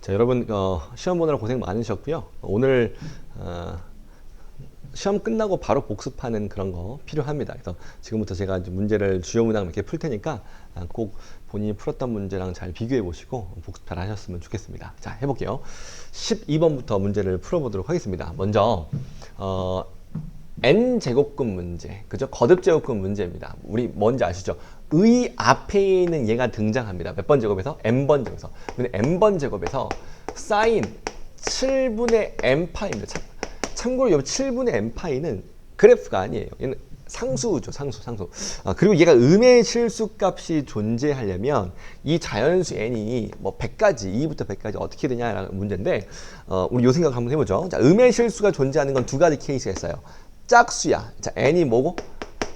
자, 여러분 시험 보느라 고생 많으셨고요. 오늘 시험 끝나고 바로 복습하는 그런 거 필요합니다. 그래서 지금부터 제가 이제 문제를 주요 문항 몇 개 풀 테니까 꼭 본인이 풀었던 문제랑 잘 비교해 보시고 복습 잘 하셨으면 좋겠습니다. 자, 해볼게요. 12번부터 문제를 풀어보도록 하겠습니다. 먼저 n제곱근 문제, 그죠? 거듭제곱근 문제입니다. 우리 뭔지 아시죠? 의 앞에 있는 얘가 등장합니다. 몇 번 제곱에서? n번 제곱에서. 근데 n번 제곱에서 사인 7분의 n파입니다. 참고로 이 7분의 n파이는 그래프가 아니에요. 얘는 상수죠, 상수. 그리고 얘가 음의 실수 값이 존재하려면 이 자연수 n이 뭐 100까지, 2부터 100까지 어떻게 되냐라는 문제인데, 우리 요 생각 한번 해보죠. 자, 음의 실수가 존재하는 건 두 가지 케이스가 있어요. 짝수야. 자, n이 뭐고?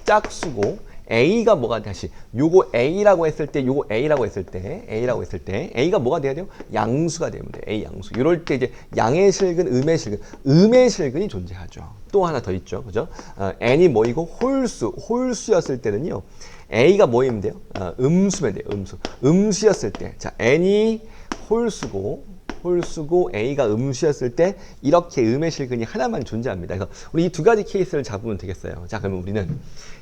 짝수고, a가 뭐가 다시 요거 a라고 했을 때, 요거 a라고 했을 때 a가 뭐가 돼야 돼요? 양수가 되면 돼. a 양수. 이럴 때 이제 양의 실근, 음의 실근이 존재하죠. 또 하나 더 있죠, 그죠? n이 뭐이고 홀수였을 때는요, a가 뭐이면 돼요? 음수면 돼요. 음수였을 때, 자, n이 홀수고 a가 음수였을 때 이렇게 음의 실근이 하나만 존재합니다. 그래서 우리 이 두 가지 케이스를 잡으면 되겠어요. 자, 그러면 우리는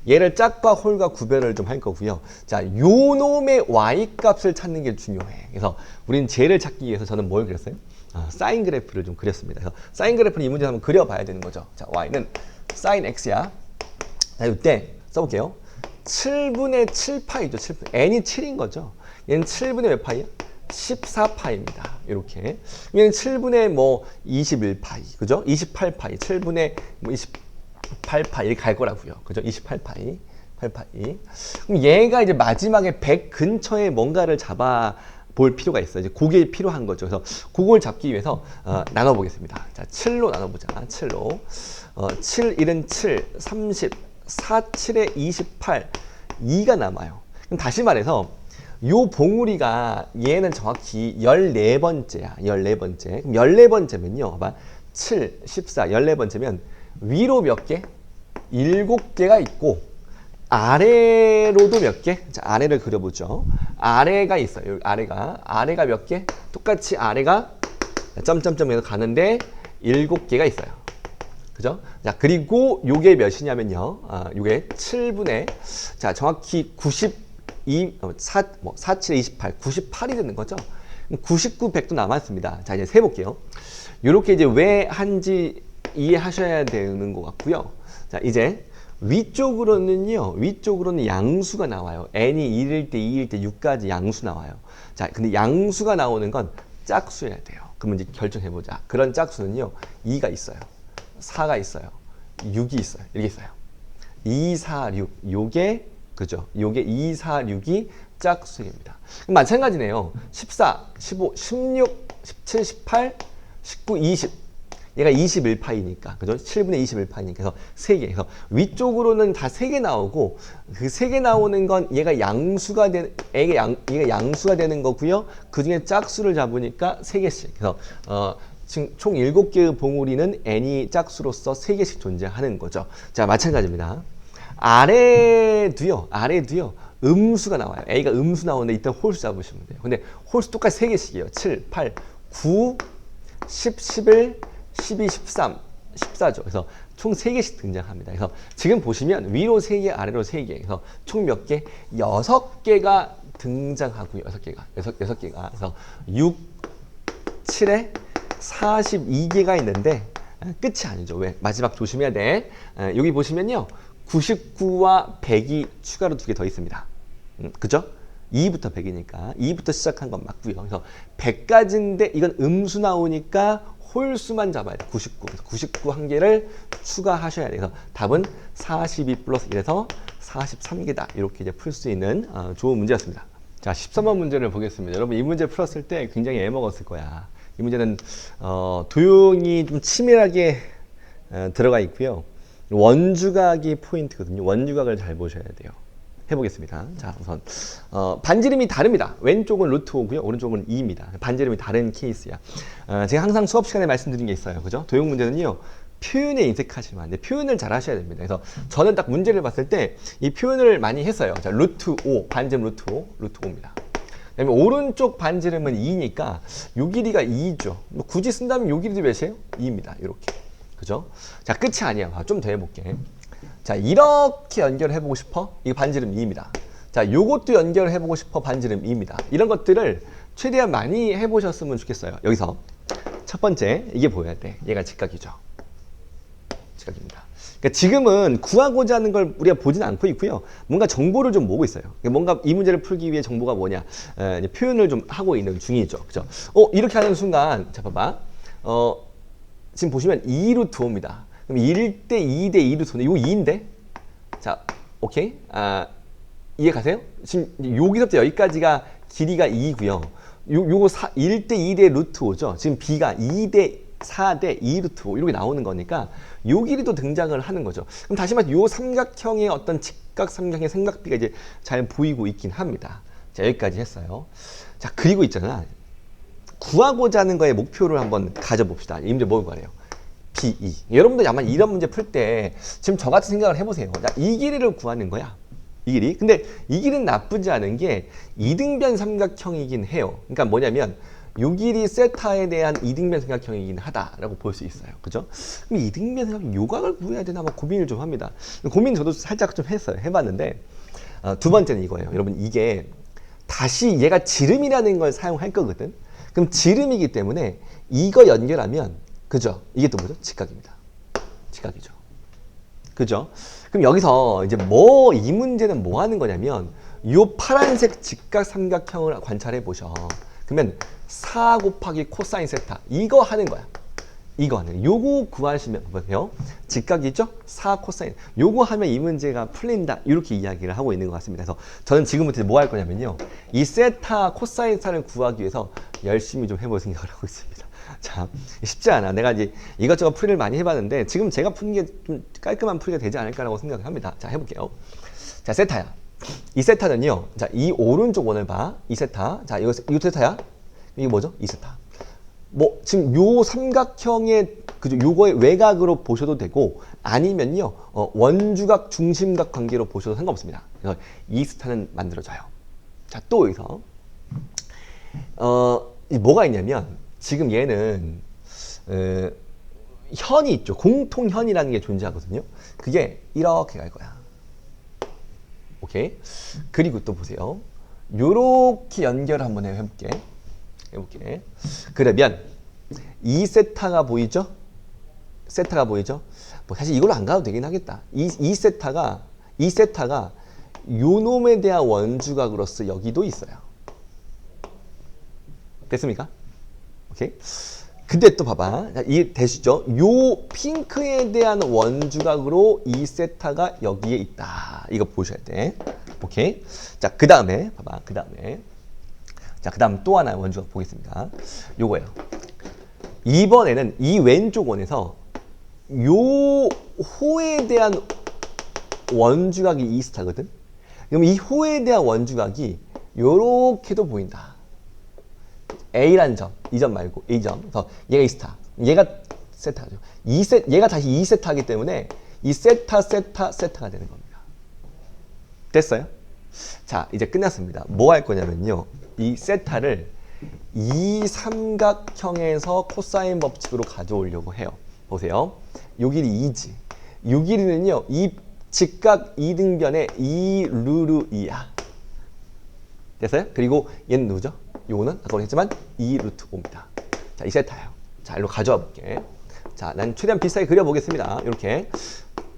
얘를 짝과 홀과 구별을 좀 할 거고요. 자, 요 놈의 y 값을 찾는 게 중요해. 그래서 우리는 쟤를 찾기 위해서 저는 뭘 그렸어요? 사인 그래프를 좀 그렸습니다. 그래서 사인 그래프는 이 문제 한번 그려봐야 되는 거죠. 자, y는 사인 x야. 자, 이때 써볼게요. 7분의 7파이죠. 7분. n이 7인 거죠. 얘는 7분의 몇 파이야? 14파입니다. 이렇게. 얘는 7분의 뭐 21파이, 그죠? 28파이, 7분의 뭐 28파이 이렇게 갈 거라고요. 그죠? 28파이, 8파이. 그럼 얘가 이제 마지막에 100 근처에 뭔가를 잡아 볼 필요가 있어요. 이제 그게 필요한 거죠. 그래서 그걸 잡기 위해서 나눠보겠습니다. 자, 7로 나눠보자. 7로. 7, 1은 7, 30, 4, 7에 28, 2가 남아요. 그럼 다시 말해서 요 봉우리가 얘는 정확히 14번째야. 14번째. 그럼 14번째면요. 봐봐. 7, 14, 14번째면 위로 몇 개? 7개가 있고 아래로도 몇 개? 자, 아래를 그려보죠. 아래가 있어요. 여기 아래가 몇 개? 똑같이 아래가 점점점에서 가는데 7개가 있어요. 그죠? 자, 그리고 요게 몇이냐면요. 요게 7분의, 자, 정확히 4, 7에 28, 98이 되는 거죠. 99, 100도 남았습니다. 자, 이제 세볼게요. 요렇게 이제 왜 한지 이해하셔야 되는 것 같고요. 자, 이제 위쪽으로는 양수가 나와요. n이 1일 때, 2일 때, 6까지 양수 나와요. 자, 근데 양수가 나오는 건 짝수여야 돼요. 그러면 이제 결정해보자. 그런 짝수는요, 2가 있어요. 4가 있어요. 6이 있어요. 이렇게 있어요. 2, 4, 6. 요게, 그죠? 요게 2, 4, 6이 짝수입니다. 그럼 마찬가지네요. 14, 15, 16, 17, 18, 19, 20. 얘가 21파이니까, 그죠? 7분의 21파이니까. 그래서 3개. 그래서 위쪽으로는 다 3개 나오고, 그 3개 나오는 건 얘가 양수가 얘가 양수가 되는 거고요. 그 중에 짝수를 잡으니까 3개씩. 그래서, 지금 총 7개의 봉우리는 n이 짝수로서 3개씩 존재하는 거죠. 자, 마찬가지입니다. 아래도요. 음수가 나와요. a가 음수 나오는데 이때 홀수 잡으시면 돼요. 근데 홀수 똑같이 3개씩이에요. 7, 8, 9, 10, 11, 12, 13, 14죠. 그래서 총 3개씩 등장합니다. 그래서 지금 보시면 위로 3개, 아래로 3개. 그래서 총 몇 개? 6개가 등장하고요. 6개가. 그래서 6, 7에 42개가 있는데 끝이 아니죠. 왜? 마지막 조심해야 돼. 여기 보시면요. 99와 100이 추가로 2개 더 있습니다. 그죠? 2부터 100이니까 2부터 시작한 건 맞고요. 그래서 100까지인데 이건 음수 나오니까 홀수만 잡아야 돼. 99. 그래서 99 한 개를 추가하셔야 돼요. 그래서 답은 42 플러스 1에서 43개다. 이렇게 이제 풀 수 있는 좋은 문제였습니다. 자, 13번 문제를 보겠습니다. 여러분 이 문제 풀었을 때 굉장히 애먹었을 거야. 이 문제는 도형이 좀 치밀하게 들어가 있고요. 원주각이 포인트거든요. 원주각을 잘 보셔야 돼요. 해보겠습니다. 자, 우선 반지름이 다릅니다. 왼쪽은 루트 5고요. 오른쪽은 2입니다. 반지름이 다른 케이스야. 제가 항상 수업 시간에 말씀드린 게 있어요. 그죠? 도형 문제는요. 표현에 인색하시면 안 돼. 표현을 잘 하셔야 됩니다. 그래서 저는 딱 문제를 봤을 때 이 표현을 많이 했어요. 자, 루트 5, 반지름 루트 5, 루트 5입니다. 왜냐면 오른쪽 반지름은 2니까 요 길이가 2죠. 뭐 굳이 쓴다면 요 길이도 몇이에요? 2입니다. 이렇게. 그죠? 자, 끝이 아니야. 좀 더 해볼게. 자, 이렇게 연결해보고 싶어? 이거 반지름 2입니다. 자, 요것도 연결해보고 싶어? 반지름 2입니다. 이런 것들을 최대한 많이 해보셨으면 좋겠어요. 여기서 첫 번째, 이게 보여야 돼. 얘가 직각이죠. 직각입니다. 그러니까 지금은 구하고자 하는 걸 우리가 보진 않고 있고요. 뭔가 정보를 좀 모으고 있어요. 뭔가 이 문제를 풀기 위해 정보가 뭐냐, 이제 표현을 좀 하고 있는 중이죠. 그죠? 이렇게 하는 순간, 자, 봐봐. 지금 보시면 2루트 5입니다. 그럼 1대 2대 2루트 5인데, 이거 2인데? 자, 오케이? 이해 가세요? 지금 여기서부터 여기까지가 길이가 2고요. 요거 1대 2대 루트 5죠. 지금 B가 2대 4대 2 루트 5 이렇게 나오는 거니까 요 길이도 등장을 하는 거죠. 그럼 다시 말해 요 삼각형의 어떤 직각 삼각형의 삼각비가 이제 잘 보이고 있긴 합니다. 자, 여기까지 했어요. 자, 그리고 있잖아. 구하고자 하는 거의 목표를 한번 가져봅시다. 이 문제 뭘 구하래요? B2. 여러분들 아마 이런 문제 풀 때 지금 저 같은 생각을 해보세요. 자, 이 길이를 구하는 거야. 이 길이. 근데 이 길이는 나쁘지 않은 게 이등변 삼각형이긴 해요. 그러니까 뭐냐면 요 길이 세타에 대한 이등변 삼각형이긴 하다라고 볼 수 있어요. 그죠? 그럼 이등변 삼각형 요각을 구해야 되나 막 고민을 좀 합니다. 고민 저도 살짝 좀 했어요. 해봤는데 두 번째는 이거예요. 여러분 이게 다시 얘가 지름이라는 걸 사용할 거거든. 그럼 지름이기 때문에 이거 연결하면 그죠? 이게 또 뭐죠? 직각입니다. 직각이죠. 그죠? 그럼 여기서 이제 이 문제는 뭐 하는 거냐면 요 파란색 직각 삼각형을 관찰해 보셔. 그러면 4 곱하기 코사인 세타 이거 하는 거야. 이거 하는 요거 구하시면 보세요. 직각이죠? 4 코사인 요거 하면 이 문제가 풀린다. 이렇게 이야기를 하고 있는 것 같습니다. 그래서 저는 지금부터 뭐 할 거냐면요. 이 세타 코사인 세타를 구하기 위해서 열심히 좀 해볼 생각을 하고 있습니다. 자, 쉽지 않아. 내가 이제 이것저것 풀이를 많이 해봤는데 지금 제가 푸는 게 좀 깔끔한 풀이가 되지 않을까라고 생각을 합니다. 자, 해볼게요. 자, 세타야. 이 세타는요. 자, 이 오른쪽 원을 봐. 이 세타. 자, 이거 세타야. 이게 뭐죠? 이 세타. 뭐 지금 요 삼각형의 그죠? 요거의 외곽으로 보셔도 되고 아니면요. 원주각 중심각 관계로 보셔도 상관없습니다. 그래서 이 세타는 만들어져요. 자, 또 여기서 뭐가 있냐면 지금 얘는 현이 있죠. 공통현이라는 게 존재하거든요. 그게 이렇게 갈 거야. 오케이. 그리고 또 보세요. 요렇게 연결 한번 해볼게. 그러면 이 세타가 보이죠? 세타가 보이죠? 뭐 사실 이걸로 안 가도 되긴 하겠다. 이 세타가 요 놈에 대한 원주각으로서 여기도 있어요. 됐습니까? 오케이. 근데 또 봐봐. 이 되시죠? 요 핑크에 대한 원주각으로 이 세타가 여기에 있다. 이거 보셔야 돼. 오케이. 자, 그 다음에 봐봐. 자, 그 다음 또 하나 원주각 보겠습니다. 요거예요. 이번에는 이 왼쪽 원에서 요 호에 대한 원주각이 이 세타거든. 그럼 이 호에 대한 원주각이 요렇게도 보인다. A라는 점, 이 점 말고 A점. 그래서 얘가 이 세타, 얘가 세타죠. 얘가 다시 이 세타이기 때문에 이 세타가 되는 겁니다. 됐어요? 자, 이제 끝났습니다. 뭐 할 거냐면요. 이 세타를 이 삼각형에서 코사인 법칙으로 가져오려고 해요. 보세요. 요 길이 2지. 요 길이는요. 이 직각 이등변의 2 루트 2야. 됐어요? 그리고 얘는 누구죠? 요거는 아까 했지만 2 루트 5입니다. 자, 이 세타예요. 자, 일로 가져와 볼게. 자, 난 최대한 비슷하게 그려보겠습니다. 이렇게.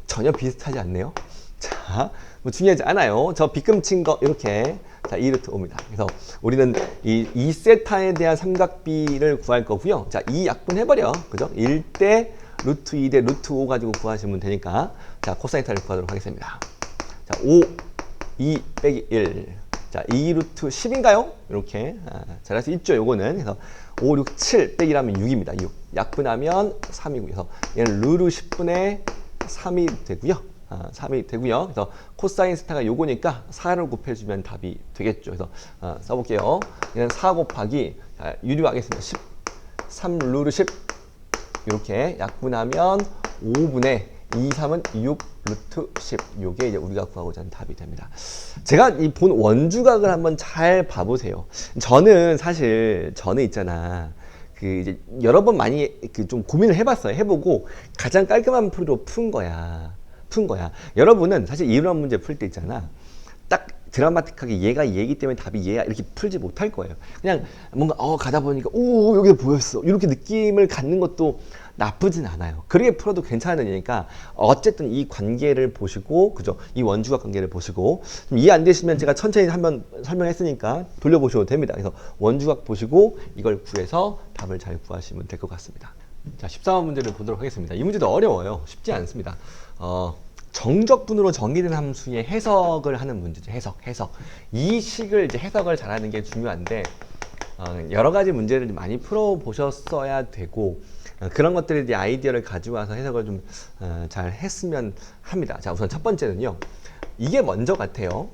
전혀 비슷하지 않네요. 자, 뭐 중요하지 않아요. 저 빗금친 거 이렇게. 자, 2 루트 5입니다. 그래서 우리는 이 세타에 대한 삼각비를 구할 거고요. 자, 2 약분해버려. 그죠? 1대 루트 2대 루트 5 가지고 구하시면 되니까. 자, 코사인 세타를 구하도록 하겠습니다. 자, 5, 2 빼기 1. 자, 2 루트 10인가요? 이렇게. 잘할 수 있죠, 요거는. 그래서 5, 6, 7 빼기라면 6입니다. 6. 약분하면 3이고요. 그래서 얘는 루트 10분의 3이 되고요. 3이 되고요. 그래서 코사인 세타가 요거니까 4를 곱해주면 답이 되겠죠. 그래서 써볼게요. 얘는 4 곱하기 유리하겠습니다. 10, 3 루트 10 이렇게 약분하면 5분의 2, 3은 6 루트 10. 요게 이제 우리가 구하고자 하는 답이 됩니다. 제가 이 본 원주각을 한번 잘 봐보세요. 저는 있잖아. 그 이제 여러 번 많이 그 좀 고민을 해봤어요. 해보고 가장 깔끔한 풀이로 푼 거야. 여러분은 사실 이런 문제 풀 때 있잖아. 딱 드라마틱하게 얘가 얘기 때문에 답이 얘야 이렇게 풀지 못할 거예요. 그냥 뭔가 가다 보니까 오 여기 보였어 이렇게 느낌을 갖는 것도 나쁘진 않아요. 그렇게 풀어도 괜찮은 얘기니까 어쨌든 이 관계를 보시고 그죠? 이 원주각 관계를 보시고 좀 이해 안 되시면 제가 천천히 한번 설명했으니까 돌려보셔도 됩니다. 그래서 원주각 보시고 이걸 구해서 답을 잘 구하시면 될 것 같습니다. 자, 14번 문제를 보도록 하겠습니다. 이 문제도 어려워요. 쉽지 않습니다. 정적분으로 정의된 함수의 해석을 하는 문제죠. 해석. 이 식을 이제 해석을 잘하는 게 중요한데 여러 가지 문제를 많이 풀어보셨어야 되고 그런 것들에 대해 아이디어를 가져와서 해석을 좀 잘 했으면 합니다. 자, 우선 첫 번째는요. 이게 먼저 같아요.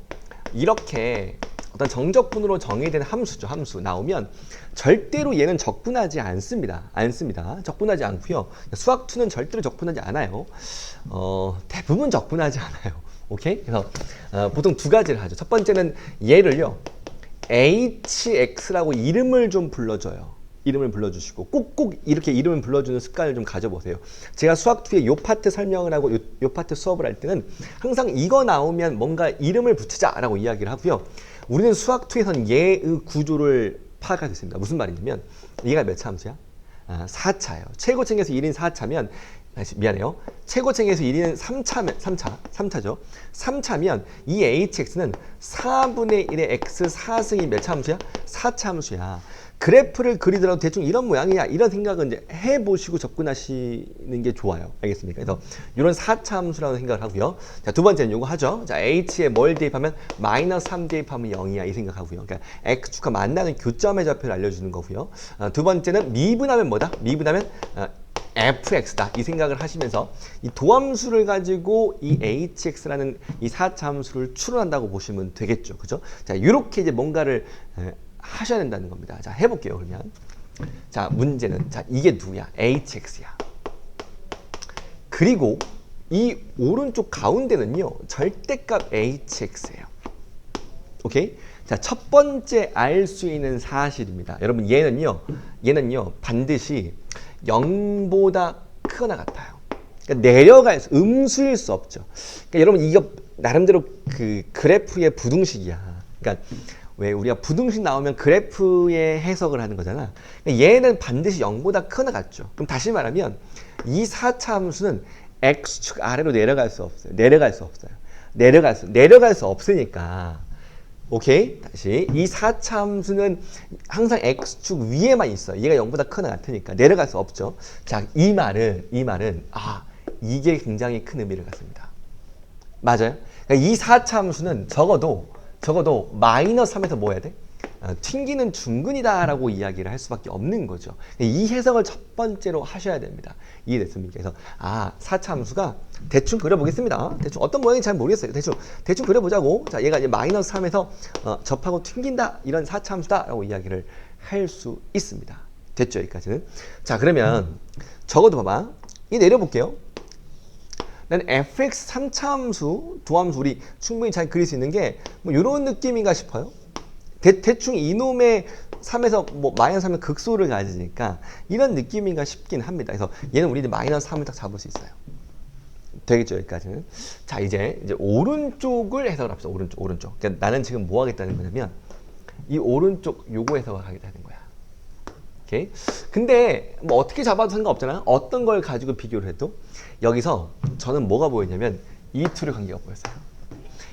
이렇게 어떤 정적분으로 정의된 함수죠. 함수 나오면 절대로 얘는 적분하지 않습니다. 적분하지 않고요. 수학2는 절대로 적분하지 않아요. 대부분 적분하지 않아요. 오케이? 그래서 보통 두 가지를 하죠. 첫 번째는 얘를요. hx라고 이름을 좀 불러줘요. 이름을 불러주시고 꼭 이렇게 이름을 불러주는 습관을 좀 가져보세요. 제가 수학2의 요 파트 설명을 하고 요 파트 수업을 할 때는 항상 이거 나오면 뭔가 이름을 붙이자라고 이야기를 하고요. 우리는 수학2에서는 얘의 구조를 파악하겠습니다. 무슨 말이냐면 얘가 몇 차 함수야? 4차예요. 최고층에서 1인 4차면 미안해요. 최고층에서 1인 3차죠. 3차면 이 hx는 4분의 1의 x 4승이 몇 차 함수야? 4차 함수야. 그래프를 그리더라도 대충 이런 모양이야. 이런 생각은 이제 해보시고 접근하시는 게 좋아요. 알겠습니까? 그래서 이런 4차 함수라는 생각을 하고요. 자, 두 번째는 요거 하죠. 자, h에 뭘 대입하면 마이너스 3 대입하면 0이야. 이 생각하고요. 그러니까 x축과 만나는 교점의 좌표를 알려주는 거고요. 두 번째는 미분하면 뭐다? 미분하면 fx다. 이 생각을 하시면서 이 도함수를 가지고 이 hx라는 이 4차 함수를 추론한다고 보시면 되겠죠. 그죠? 자, 이렇게 이제 뭔가를 하셔야 된다는 겁니다. 자, 해볼게요, 그러면. 자, 문제는, 자, 이게 누구야? hx야. 그리고 이 오른쪽 가운데는요, 절대값 hx예요. 오케이? 자, 첫 번째 알 수 있는 사실입니다. 여러분, 얘는요, 반드시 0보다 크거나 같아요. 그러니까 내려갈 수, 음수일 수 없죠. 그러니까 여러분, 이거 나름대로 그 그래프의 부등식이야. 그러니까 왜 우리가 부등식 나오면 그래프의 해석을 하는 거잖아. 그러니까 얘는 반드시 0보다 크거나 같죠. 그럼 다시 말하면 이 4차 함수는 x축 아래로 내려갈 수 없어요. 내려갈 수 없으니까. 오케이? 다시 이 4차 함수는 항상 x축 위에만 있어요. 얘가 0보다 크거나 같으니까 내려갈 수 없죠. 자, 이 말은 이게 굉장히 큰 의미를 갖습니다. 맞아요? 그러니까 이 4차 함수는 적어도 마이너스 3에서 뭐 해야 돼? 튕기는 중근이다라고 이야기를 할 수밖에 없는 거죠. 이 해석을 첫 번째로 하셔야 됩니다. 이해됐습니까? 그래서 4차 함수가 대충 그려보겠습니다. 대충 어떤 모양인지 잘 모르겠어요. 대충 그려보자고. 자, 얘가 이제 마이너스 3에서 접하고 튕긴다. 이런 4차 함수다라고 이야기를 할 수 있습니다. 됐죠? 여기까지는. 자, 그러면 적어도 봐봐. 이 내려볼게요. 난 fx 3차 함수, 도함수 우리 충분히 잘 그릴 수 있는 게 뭐 이런 느낌인가 싶어요. 대충 이놈의 3에서 뭐 마이너스 3의 극소를 가지니까 이런 느낌인가 싶긴 합니다. 그래서 얘는 우리 마이너스 3을 딱 잡을 수 있어요. 되겠죠, 여기까지는. 자, 이제 오른쪽을 해석을 합시다. 오른쪽. 그러니까 나는 지금 뭐 하겠다는 거냐면 이 오른쪽 요거 해석을 하겠다는 거야. 오케이? 근데 뭐 어떻게 잡아도 상관없잖아. 어떤 걸 가지고 비교를 해도 여기서 저는 뭐가 보였냐면 이 둘의 관계가 보였어요.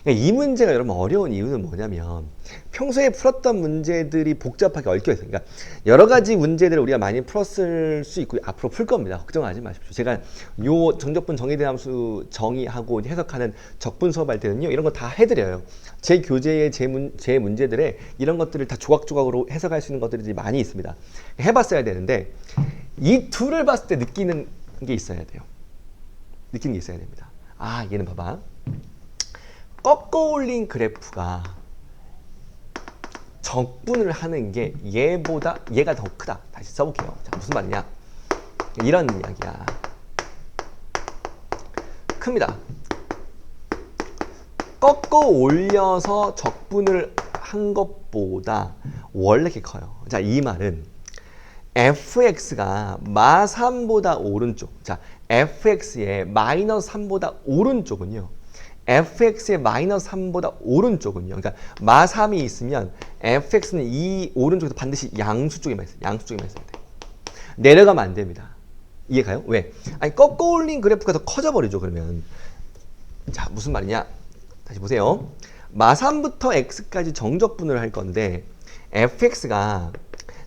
그러니까 이 문제가 여러분 어려운 이유는 뭐냐면 평소에 풀었던 문제들이 복잡하게 얽혀 있어요. 그러니까 여러 가지 문제들을 우리가 많이 풀었을 수 있고 앞으로 풀 겁니다. 걱정하지 마십시오. 제가 요 정적분 정의된 함수 정의하고 해석하는 적분 수업할 때는요, 이런 거 다 해드려요. 제 교재의 제 문제들에 이런 것들을 다 조각조각으로 해석할 수 있는 것들이 많이 있습니다. 해봤어야 되는데 이 둘을 봤을 때 느끼는 게 있어야 돼요. 느끼는 게 있어야 됩니다. 얘는 봐봐. 꺾어 올린 그래프가 적분을 하는 게 얘가 더 크다. 다시 써볼게요. 자, 무슨 말이냐? 이런 이야기야. 큽니다. 꺾어 올려서 적분을 한 것보다 원래 이렇게 커요. 자, 이 말은 fx가 마3보다 오른쪽. 자, fx의 마이너스 3보다 오른쪽은요. fx의 마이너스 3보다 오른쪽은요. 그러니까 마3이 있으면 fx는 이 오른쪽에서 반드시 양수 쪽에만 있어요. 양수 쪽에만 있어야 돼요. 내려가면 안 됩니다. 이해가요? 왜? 아니, 꺾어 올린 그래프가 더 커져버리죠, 그러면. 자, 무슨 말이냐? 다시 보세요. 마3부터 x까지 정적분을 할 건데 fx가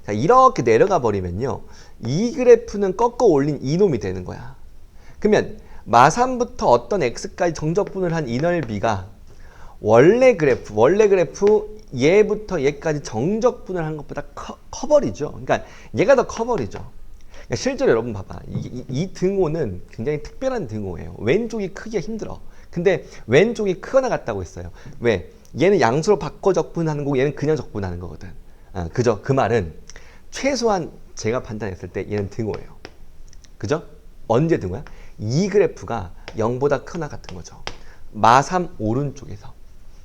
자, 이렇게 내려가 버리면요. 이 그래프는 꺾어 올린 이놈이 되는 거야. 그러면 마3부터 어떤 x까지 정적분을 한 이 넓이가 원래 그래프 얘부터 얘까지 정적분을 한 것보다 커버리죠. 그러니까 얘가 더 커버리죠. 그러니까 실제로 여러분 봐봐. 이 등호는 굉장히 특별한 등호예요. 왼쪽이 크기가 힘들어. 근데 왼쪽이 크거나 같다고 했어요. 왜? 얘는 양수로 바꿔 적분하는 거고 얘는 그냥 적분하는 거거든. 그죠? 그 말은 최소한 제가 판단했을 때 얘는 등호예요. 그죠? 언제 등호야? 이 그래프가 0보다 크거나 같은 거죠. 마3 오른쪽에서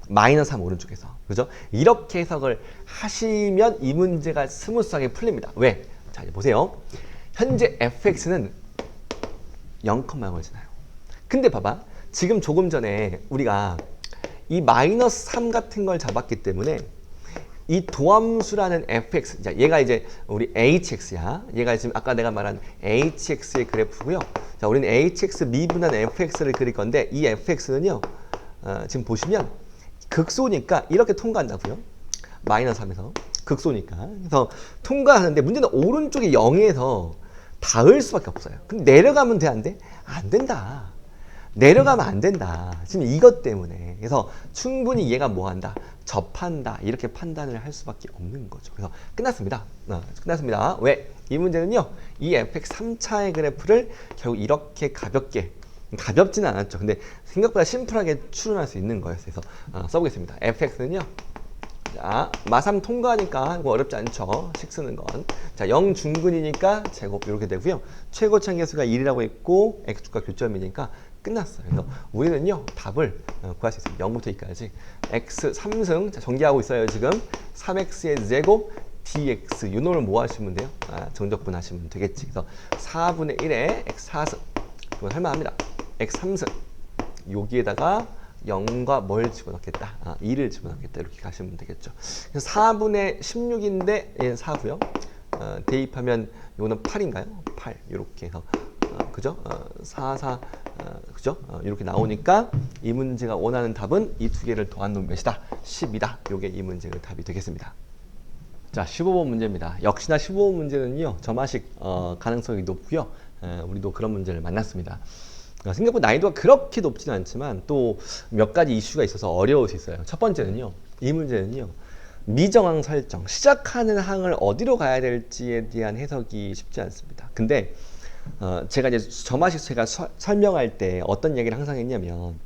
마이너스 3 오른쪽에서. 그죠? 이렇게 해석을 하시면 이 문제가 스무스하게 풀립니다. 왜? 자, 이제 보세요. 현재 fx는 0,0을 지나요. 근데 봐봐. 지금 조금 전에 우리가 이 마이너스 3 같은 걸 잡았기 때문에 이 도함수라는 fx, 자, 얘가 이제 우리 hx야. 얘가 지금 아까 내가 말한 hx의 그래프고요. 자, 우리는 hx 미분한 fx를 그릴 건데 이 fx는요. 지금 보시면 극소니까 이렇게 통과한다고요. 마이너스 3에서 극소니까. 그래서 통과하는데 문제는 오른쪽에 0에서 닿을 수밖에 없어요. 그럼 내려가면 돼, 안 돼? 안 된다. 내려가면 안 된다. 지금 이것 때문에. 그래서 충분히 얘가 뭐 한다? 접한다. 이렇게 판단을 할 수밖에 없는 거죠. 그래서 끝났습니다. 끝났습니다. 왜? 이 문제는요. 이 fx 3차의 그래프를 결국 이렇게 가볍지는 않았죠. 근데 생각보다 심플하게 추론할 수 있는 거였어요. 그래서 써보겠습니다. fx는요. 자, 마3 통과하니까 뭐 어렵지 않죠. 식 쓰는 건. 자, 0 중근이니까 제곱 이렇게 되고요. 최고차 계수가 1이라고 했고 x축과 교점이니까 끝났어요. 그래서 우리는요. 답을 구할 수 있습니다. 0부터 2까지. x 3승. 자, 전개하고 있어요. 지금 3x의 제곱 dx. 이 놈을 뭐 하시면 돼요? 정적분 하시면 되겠지. 그래서 4분의 1에 x 4승. 이건 할만합니다. x 3승. 여기에다가 0과 뭘 집어넣겠다? 2를 집어넣겠다. 이렇게 가시면 되겠죠. 그래서 4분의 16인데 얘는 4고요. 대입하면 이거는 8인가요? 8. 이렇게 해서 그죠? 4, 4 그죠? 이렇게 나오니까 이 문제가 원하는 답은 이 두 개를 더한 놈 몇이다? 10이다. 요게 이 문제의 답이 되겠습니다. 자, 15번 문제입니다. 역시나 15번 문제는요. 점화식 가능성이 높고요. 우리도 그런 문제를 만났습니다. 생각보다 난이도가 그렇게 높지는 않지만 또 몇 가지 이슈가 있어서 어려울 수 있어요. 첫 번째는요. 이 문제는요. 미정항 설정, 시작하는 항을 어디로 가야 될지에 대한 해석이 쉽지 않습니다. 근데 제가 이제 점화식 제가 설명할 때 어떤 얘기를 항상 했냐면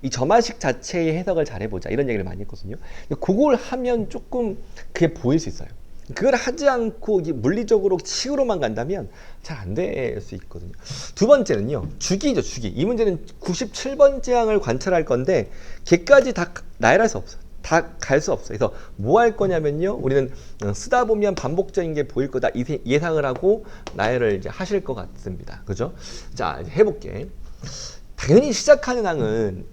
이 점화식 자체의 해석을 잘해보자 이런 얘기를 많이 했거든요. 그걸 하면 조금 그게 보일 수 있어요. 그걸 하지 않고 물리적으로 식으로만 간다면 잘 안 될 수 있거든요. 두 번째는요. 주기죠, 주기. 이 문제는 97번째 항을 관찰할 건데 걔까지 다 나열할 수 없어요. 다 갈 수 없어요. 그래서 뭐 할 거냐면요. 우리는 쓰다 보면 반복적인 게 보일 거다 예상을 하고 나열을 이제 하실 것 같습니다. 그죠? 자, 이제 해볼게. 당연히 시작하는 항은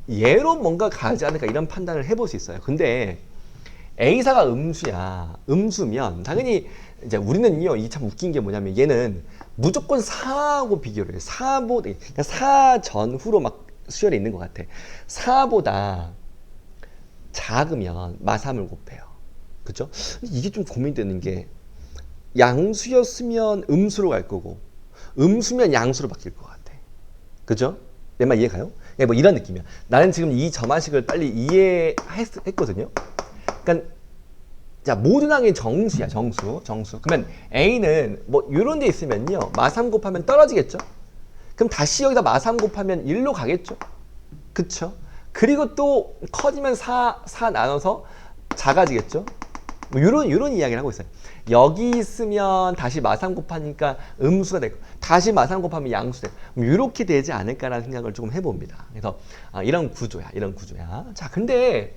얘로 뭔가 가지 않을까 이런 판단을 해볼 수 있어요. 근데 A사가 음수야. 음수면 당연히 이제 우리는요. 이 참 웃긴 게 뭐냐면 얘는 무조건 4하고 비교를 해요. 4보다 그러니까 4 전후로 막 수열에 있는 것 같아. 4보다 작으면 마3을 곱해요. 그죠? 이게 좀 고민되는 게 양수였으면 음수로 갈 거고 음수면 양수로 바뀔 것 같아. 그죠? 내 말 이해가요? 뭐 이런 느낌이야. 나는 지금 이 점화식을 빨리 이해했거든요. 그러니까 자, 모든 항이 정수야. 정수. 그러면 A는 뭐 이런 데 있으면요. 마3 곱하면 떨어지겠죠? 그럼 다시 여기다 마3 곱하면 1로 가겠죠? 그쵸? 그리고 또 커지면 4 나눠서 작아지겠죠? 뭐 요런 이야기를 하고 있어요. 여기 있으면 다시 마3 곱하니까 음수가 되고 다시 마3 곱하면 양수 되고 뭐 이렇게 되지 않을까라는 생각을 조금 해봅니다. 그래서 이런 구조야. 자, 근데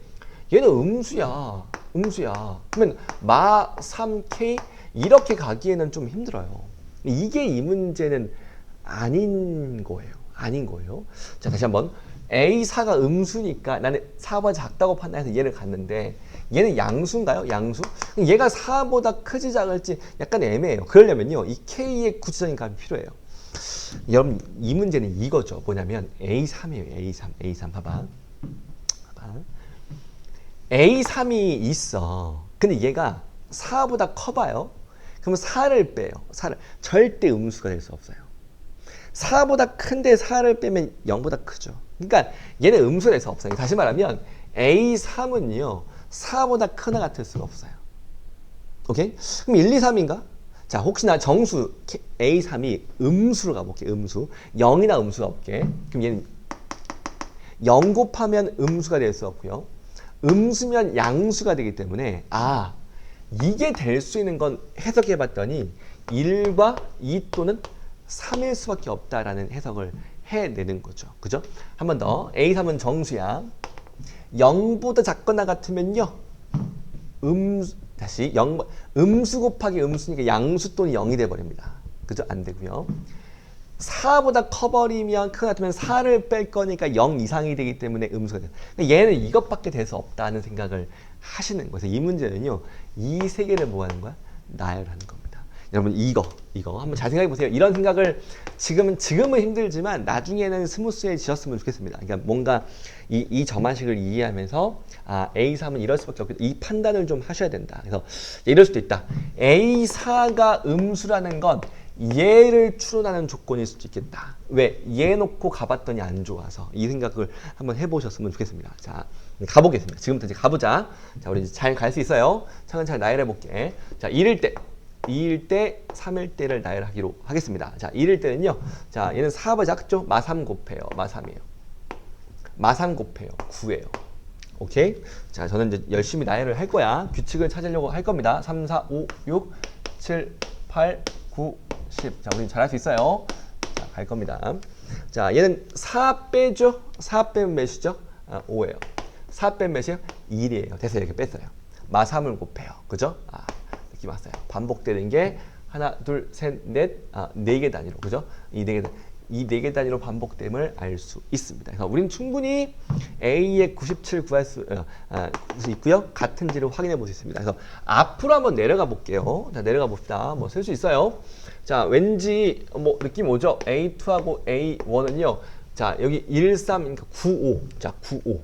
얘는 음수야. 그러면 마3k 이렇게 가기에는 좀 힘들어요. 이게 이 문제는 아닌 거예요. 자, 다시 한번. A4가 음수니까 나는 4보다 작다고 판단해서 얘를 갔는데 얘는 양수인가요? 양수? 얘가 4보다 크지 작을지 약간 애매해요. 그러려면요. 이 K의 구체적인 값이 필요해요. 여러분 이 문제는 이거죠. 뭐냐면 A3이에요. A3 봐봐. A3이 있어. 근데 얘가 4보다 커봐요. 그러면 4를 빼요. 4를. 절대 음수가 될 수 없어요. 4보다 큰데 4를 빼면 0보다 크죠. 그러니까 얘는 음수가 될 수 없어요. 다시 말하면 A3은요. 4보다 크나 같을 수가 없어요. 오케이? 그럼 1, 2, 3인가? 자, 혹시나 정수 A3이 음수로 가볼게. 음수. 0이나 음수가 없게. 그럼 얘는 0 곱하면 음수가 될 수 없고요. 음수면 양수가 되기 때문에 이게 될 수 있는 건 해석해 봤더니 1과 2 또는 3일 수밖에 없다라는 해석을 해내는 거죠. 그죠? 한 번 더. A3은 정수야. 0보다 작거나 같으면요. 음수 곱하기 음수니까 양수 또는 0이 돼버립니다. 그죠? 안 되고요. 4보다 커버리면 크게 같으면 4를 뺄 거니까 0 이상이 되기 때문에 음수가 돼요. 얘는 이것밖에 될 수 없다는 생각을 하시는 거예요. 그래서 이 문제는요. 이 세 개를 뭐 하는 거야? 나열하는 겁니다. 여러분 이거 한번 잘 생각해 보세요. 이런 생각을 지금은 힘들지만 나중에는 스무스해지셨으면 좋겠습니다. 그러니까 뭔가 이 점화식을 이해하면서 A3은 이럴 수밖에 없겠다. 이 판단을 좀 하셔야 된다. 그래서 이럴 수도 있다. A4가 음수라는 건 얘를 추론하는 조건일 수도 있겠다. 왜? 얘 놓고 가봤더니 안 좋아서. 이 생각을 한번 해보셨으면 좋겠습니다. 자, 가보겠습니다. 지금부터 이제 가보자. 자, 우리 이제 잘 갈 수 있어요. 차근차근 나열해볼게. 자, 1일 때, 2일 때, 3일 때를 나열하기로 하겠습니다. 자, 1일 때는요. 자, 얘는 4보다 작죠? 마3 곱해요. 마3이에요. 마3 곱해요. 9예요. 오케이? 자, 저는 이제 열심히 나열을 할 거야. 규칙을 찾으려고 할 겁니다. 3, 4, 5, 6, 7, 8, 9, 10. 자, 우리 잘할 수 있어요. 자, 갈 겁니다. 자, 얘는 4 빼죠? 4 빼면 몇이죠? 5예요. 4 빼면 몇이에요? 1이에요. 됐어요. 이렇게 뺐어요. 마3을 곱해요. 그죠? 느낌 왔어요. 반복되는 게 하나, 둘, 셋, 넷, 4개 단위로. 그죠? 이 4개 단위로 반복됨을 알 수 있습니다. 그래서 우리는 충분히 A의 97 구할 수 있고요. 같은지를 확인해 볼 수 있습니다. 그래서 앞으로 한번 내려가 볼게요. 자, 내려가 봅시다. 뭐 쓸 수 있어요. 자, 왠지 뭐 느낌 오죠? A2하고 A1은요. 자, 여기 1, 3, 그러니까 9, 5. 자, 9, 5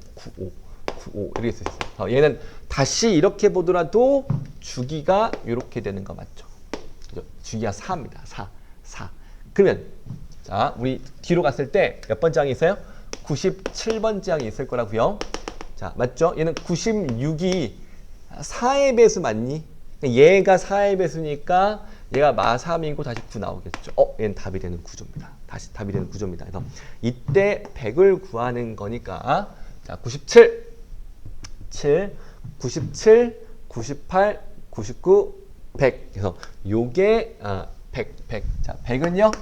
이렇게 쓸 수 있어요. 얘는 다시 이렇게 보더라도 주기가 이렇게 되는 거 맞죠? 그죠? 주기가 4입니다. 4. 그러면 자, 우리 뒤로 갔을 때 몇 번째 항이 있어요? 97번째 항이 있을 거라고요. 자, 맞죠? 얘는 96이 4의 배수 맞니? 얘가 4의 배수니까 얘가 마3이고 다시 9 나오겠죠. 얘는 답이 되는 구조입니다. 다시 답이 되는 구조입니다. 그래서 이때 100을 구하는 거니까 자, 97, 98, 99, 100. 그래서 요게 100. 자, 100은요.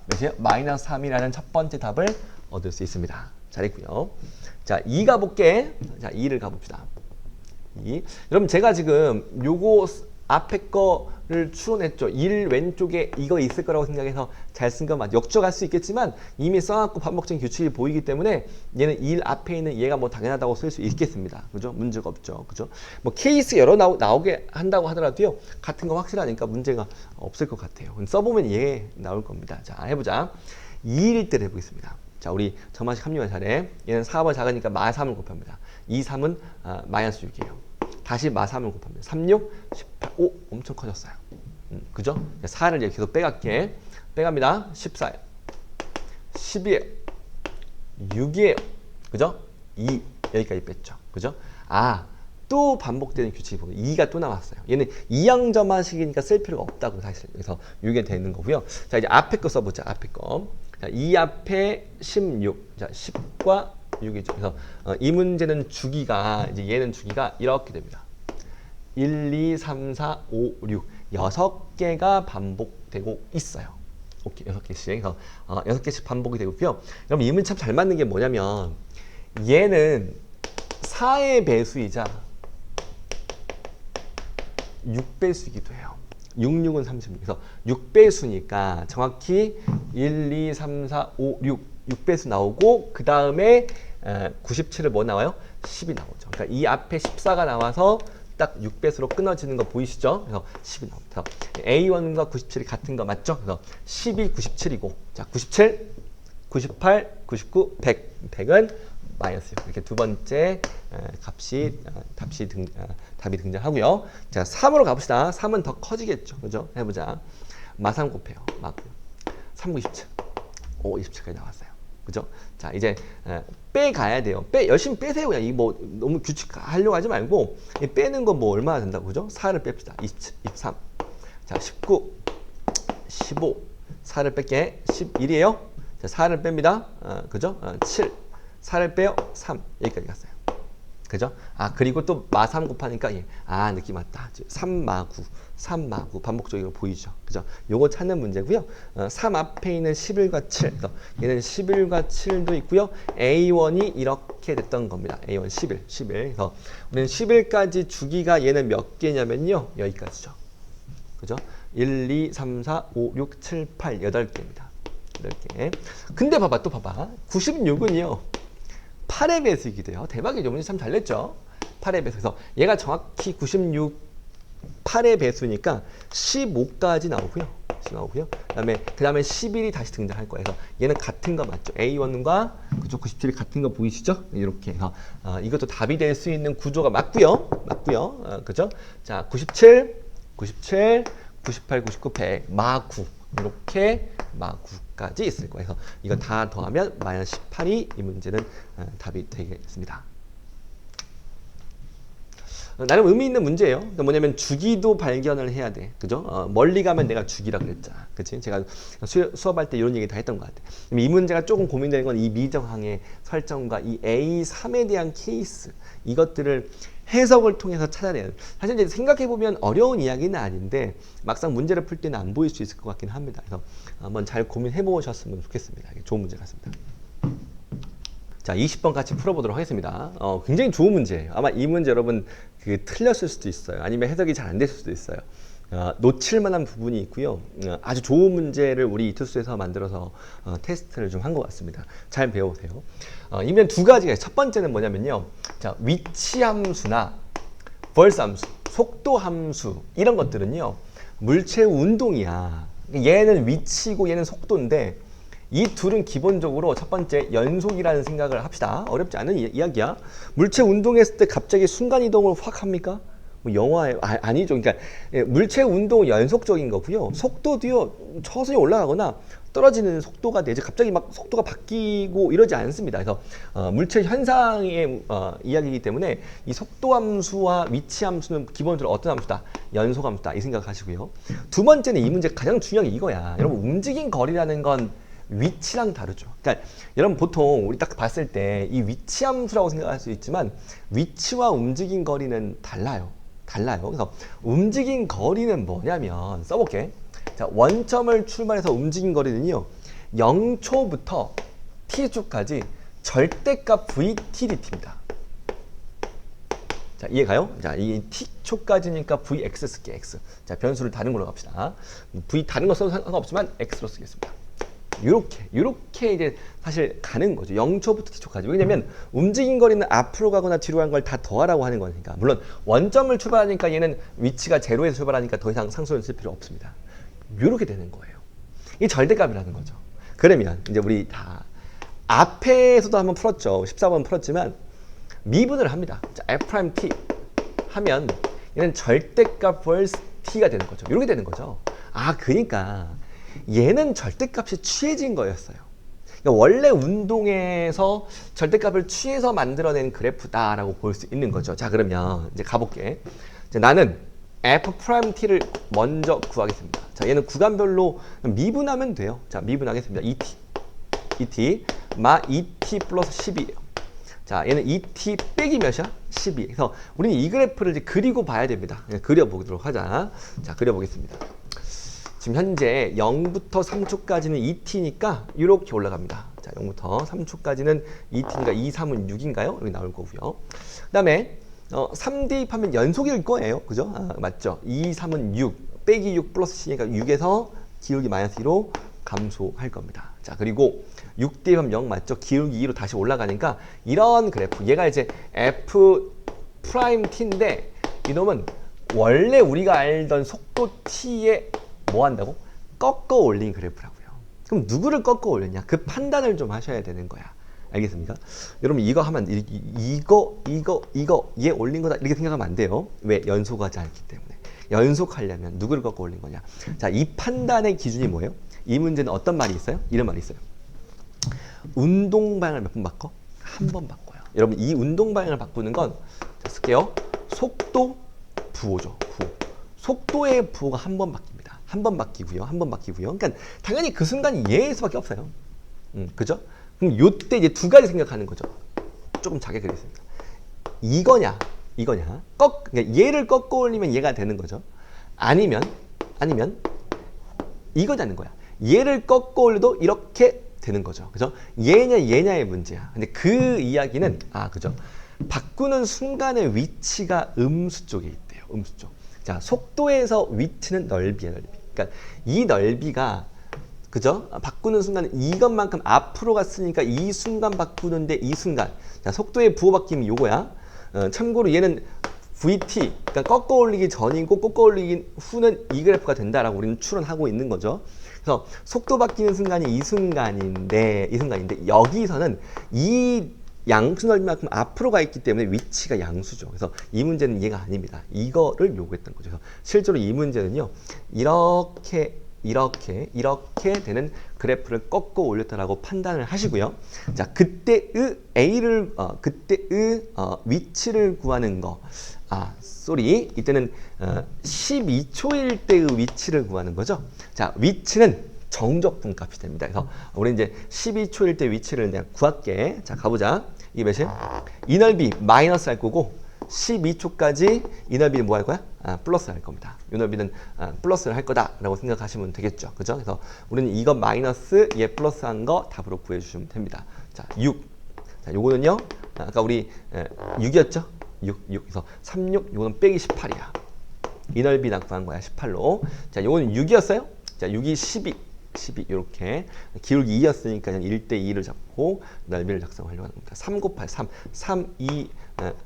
몇이에요? 마이너스 3이라는 첫 번째 답을 얻을 수 있습니다. 잘했고요. 자, 2 가볼게. 자, 2를 가봅시다. 2. 여러분 제가 지금 요거 앞에 거를 추론했죠. 1 왼쪽에 이거 있을 거라고 생각해서 잘 쓴 것만 역적할 수 있겠지만 이미 써놨고 반복적인 규칙이 보이기 때문에 얘는 1 앞에 있는 얘가 뭐 당연하다고 쓸 수 있겠습니다. 그죠? 문제가 없죠. 그죠? 뭐 케이스 여러 나오게 한다고 하더라도요. 같은 거 확실하니까 문제가 없을 것 같아요. 써보면 얘 나올 겁니다. 자, 해보자. 2일 때를 해보겠습니다. 자, 우리 점화식 합리화 잘해. 얘는 4번 작으니까 마3을 곱합니다. 2, 3은 마이너스 6이에요. 다시 마3을 곱합니다. 3, 6, 18, 5 엄청 커졌어요. 그죠? 4를 이렇게 계속 빼갈게. 빼갑니다. 14예요. 10이에요. 6이에요. 그죠? 2 여기까지 뺐죠. 그죠? 또 반복되는 규칙이 보면 2가 또 남았어요. 얘는 이항점화식이니까 쓸 필요가 없다고 사실. 그래서 6이 되는 거고요. 자, 이제 앞에 거 써보자. 앞에 거. 자, 2 앞에 16. 자, 10과 6이죠. 그래서 이 문제는 주기가 이제 얘는 주기가 이렇게 됩니다. 1, 2, 3, 4, 5, 6 6개가 반복되고 있어요. 오케이, 6개씩. 그래서 6개씩 반복이 되고요. 그럼 이 문제 참 잘 맞는 게 뭐냐면 얘는 4의 배수이자 6배수이기도 해요. 6, 6은 36. 그래서 6배수니까 정확히 1, 2, 3, 4, 5, 6배수 나오고 그 다음에 97을 뭐 나와요? 10이 나오죠. 그러니까 이 앞에 14가 나와서 딱 6배수로 끊어지는 거 보이시죠? 그래서 10이 나옵니다. A1과 97이 같은 거 맞죠? 그래서 12, 97이고 자 97, 98, 99, 100. 100은 마이너스 6. 이렇게 두 번째 답이 등장하고요. 자 3으로 가봅시다. 3은 더 커지겠죠. 그죠? 해보자. 마3 곱해요. 마 3, 9, 27. 5, 27까지 나왔어요. 그죠? 자 이제 빼가야 돼요. 열심히 빼세요. 그냥 이 뭐 너무 규칙하려고 하지 말고 빼는 건 뭐 얼마나 된다고 그죠? 4를 뺍시다. 27, 23. 자 19, 15. 4를 뺄게 11이에요. 자 4를 뺍니다. 그죠? 7. 4를 빼요. 3. 여기까지 갔어요. 그죠? 그리고 또 마3 곱하니까 느낌 왔다. 3마9. 3마9 반복적으로 보이죠. 그죠? 요거 찾는 문제고요. 3 앞에 있는 11과 7. 얘는 11과 7도 있고요. A1이 이렇게 됐던 겁니다. A1 11. 그래서 우리는 11까지 주기가 얘는 몇 개냐면요. 여기까지죠. 그죠? 1, 2, 3, 4, 5, 6, 7, 8, 8개입니다. 8개. 근데 봐봐, 또 봐봐. 96은요. 8의 배수이기도 해요. 대박이죠. 문제 참 잘 냈죠. 8의 배수. 그래서 얘가 정확히 96, 8의 배수니까 15까지 나오고요. 그 다음에 11이 다시 등장할 거예요. 그래서 얘는 같은 거 맞죠. A1과 그쪽 97이 같은 거 보이시죠? 이렇게 해서 이것도 답이 될 수 있는 구조가 맞고요. 그죠? 자, 97, 98, 99, 100, 마9 이렇게 마9까지 있을 거예요. 그래서 이거 다 더하면 마이너스 18이 이 문제는 답이 되겠습니다. 나름 의미 있는 문제예요. 그러니까 뭐냐면 주기도 발견을 해야 돼. 그죠? 멀리 가면 내가 주기라 그랬잖아. 그치? 제가 수업할 때 이런 얘기 다 했던 것 같아. 이 문제가 조금 고민되는 건 이 미정항의 설정과 이 A3에 대한 케이스. 이것들을 해석을 통해서 찾아내는. 사실 이제 생각해보면 어려운 이야기는 아닌데 막상 문제를 풀 때는 안 보일 수 있을 것 같긴 합니다. 그래서 한번 잘 고민해 보셨으면 좋겠습니다. 좋은 문제 같습니다. 자, 20번 같이 풀어보도록 하겠습니다. 굉장히 좋은 문제예요. 아마 이 문제 여러분 틀렸을 수도 있어요. 아니면 해석이 잘 안 됐을 수도 있어요. 놓칠 만한 부분이 있고요. 아주 좋은 문제를 우리 이투스에서 만들어서 테스트를 좀 한 것 같습니다. 잘 배워보세요. 이면 두 가지가 있어요. 첫 번째는 뭐냐면요. 자, 위치 함수나 벌스 함수, 속도 함수 이런 것들은요. 물체 운동이야. 얘는 위치고 얘는 속도인데 이 둘은 기본적으로 첫 번째 연속이라는 생각을 합시다. 어렵지 않은 이야기야. 물체 운동했을 때 갑자기 순간이동을 확 합니까? 뭐 영화에 아니죠. 그러니까 물체 운동은 연속적인 거고요. 속도도요. 서서히 올라가거나 떨어지는 속도가 되지 갑자기 막 속도가 바뀌고 이러지 않습니다. 그래서 물체 현상의 이야기이기 때문에 이 속도 함수와 위치 함수는 기본적으로 어떤 함수다? 연속 함수다. 이 생각하시고요. 두 번째는 이 문제 가장 중요한 게 이거야. 여러분 움직인 거리라는 건 위치랑 다르죠. 그러니까 여러분 보통 우리 딱 봤을 때 이 위치 함수라고 생각할 수 있지만 위치와 움직인 거리는 달라요. 그래서 움직인 거리는 뭐냐면 써볼게. 자, 원점을 출발해서 움직인 거리는요. 0초부터 t초까지 절대값 vtdt입니다. 자, 이해가요? 자, 이 t초까지니까 vx 쓸게, x. 자, 변수를 다른 걸로 갑시다. v 다른 거 써도 상관없지만 x로 쓰겠습니다. 요렇게 이제 사실 가는 거죠. 0초부터 t초까지. 왜냐면 움직인 거리는 앞으로 가거나 뒤로 가는 걸 다 더하라고 하는 거니까. 물론 원점을 출발하니까 얘는 위치가 제로에서 출발하니까 더 이상 상수를 쓸 필요 없습니다. 요렇게 되는 거예요. 이게 절대값이라는 거죠. 그러면 이제 우리 다 앞에서도 한번 풀었죠. 14번 풀었지만 미분을 합니다. 자, f't 하면 얘는 절대값 vs t가 되는 거죠. 이렇게 되는 거죠. 그러니까 얘는 절대값이 취해진 거였어요. 그러니까 원래 운동에서 절대값을 취해서 만들어낸 그래프다라고 볼 수 있는 거죠. 자, 그러면 이제 가볼게. 이제 나는 f't를 먼저 구하겠습니다. 자, 얘는 구간별로 미분하면 돼요. 자, 미분하겠습니다. et 마 et 플러스 10이에요. 자, 얘는 2t 빼기 몇이야? 12. 그래서 우리는 이 그래프를 이제 그리고 봐야 됩니다. 그려보도록 하자. 자, 그려보겠습니다. 지금 현재 0부터 3초까지는 2t니까 이렇게 올라갑니다. 자, 0부터 3초까지는 2t니까 2, 3은 6인가요? 여기 나올 거고요. 그 다음에 3 대입하면 연속일 거예요. 그죠? 맞죠? 2, 3은 6, 빼기 6 플러스 C니까 6에서 기울기 마이너스 2로 감소할 겁니다. 자, 그리고 6 대입하면 0 맞죠? 기울기 2로 다시 올라가니까 이런 그래프, 얘가 이제 f 프라임 t인데 이놈은 원래 우리가 알던 속도 t에 뭐 한다고? 꺾어 올린 그래프라고요. 그럼 누구를 꺾어 올렸냐? 그 판단을 좀 하셔야 되는 거야. 알겠습니까? 여러분 이거 하면 이거 얘 올린 거다 이렇게 생각하면 안 돼요. 왜? 연속하지 않기 때문에. 연속하려면 누구를 꺾어 올린 거냐? 자, 이 판단의 기준이 뭐예요? 이 문제는 어떤 말이 있어요? 이런 말이 있어요. 운동 방향을 몇 번 바꿔? 한 번 바꿔요. 여러분 이 운동 방향을 바꾸는 건 자, 쓸게요. 속도 부호죠. 부호. 속도의 부호가 한 번 바뀝니다. 한 번 바뀌고요. 한 번 바뀌고요. 그러니까 당연히 그 순간이 얘일 수밖에 없어요. 그죠? 그럼 요때 이제 두 가지 생각하는 거죠. 조금 작게 그리겠습니다. 이거냐? 그러니까 얘를 꺾어 올리면 얘가 되는 거죠. 아니면 이거냐는 거야. 얘를 꺾어 올려도 이렇게 되는 거죠. 그죠? 얘냐의 문제야. 근데 그 이야기는 그죠? 바꾸는 순간의 위치가 음수 쪽에 있대요. 음수 쪽. 자, 속도에서 위치는 넓이야, 넓이. 그러니까 이 넓이가 그죠? 바꾸는 순간에 이것만큼 앞으로 갔으니까 이 순간 바꾸는데 이 순간. 자, 속도의 부호 바뀜이 요거야. 참고로 얘는 VT, 그러니까 꺾어 올리기 전이고 꺾어 올리기 후는 이 그래프가 된다라고 우리는 추론하고 있는 거죠. 그래서 속도 바뀌는 순간이 이 순간인데 여기서는 이 양수 넓이만큼 앞으로 가 있기 때문에 위치가 양수죠. 그래서 이 문제는 얘가 아닙니다. 이거를 요구했던 거죠. 그래서 실제로 이 문제는요, 이렇게 되는 그래프를 꺾어 올렸다라고 판단을 하시고요. 자, 그때의 위치를 구하는 거. 이때는 12초일 때의 위치를 구하는 거죠. 자, 위치는 정적분 값이 됩니다. 그래서 우리 이제 12초일 때 위치를 내가 구할게. 자, 가보자. 이게 몇이야? 이 넓이 마이너스 할 거고 12초까지 이 넓이는 뭐 할 거야? 플러스 할 겁니다. 이 넓이는 플러스를 할 거다라고 생각하시면 되겠죠. 그죠? 그래서 우리는 이거 마이너스 얘 플러스 한 거 답으로 구해주시면 됩니다. 자, 6. 자, 요거는요. 아까 우리 6이었죠? 6. 그래서 36, 요거는 빼기 18이야. 이 넓이나 구한 거야, 18로. 자, 요거는 6이었어요? 자, 6이 12, 이렇게. 기울기 2였으니까 1대 2를 잡고 넓이를 작성하려고 하는 겁니다. 3 곱하기 3,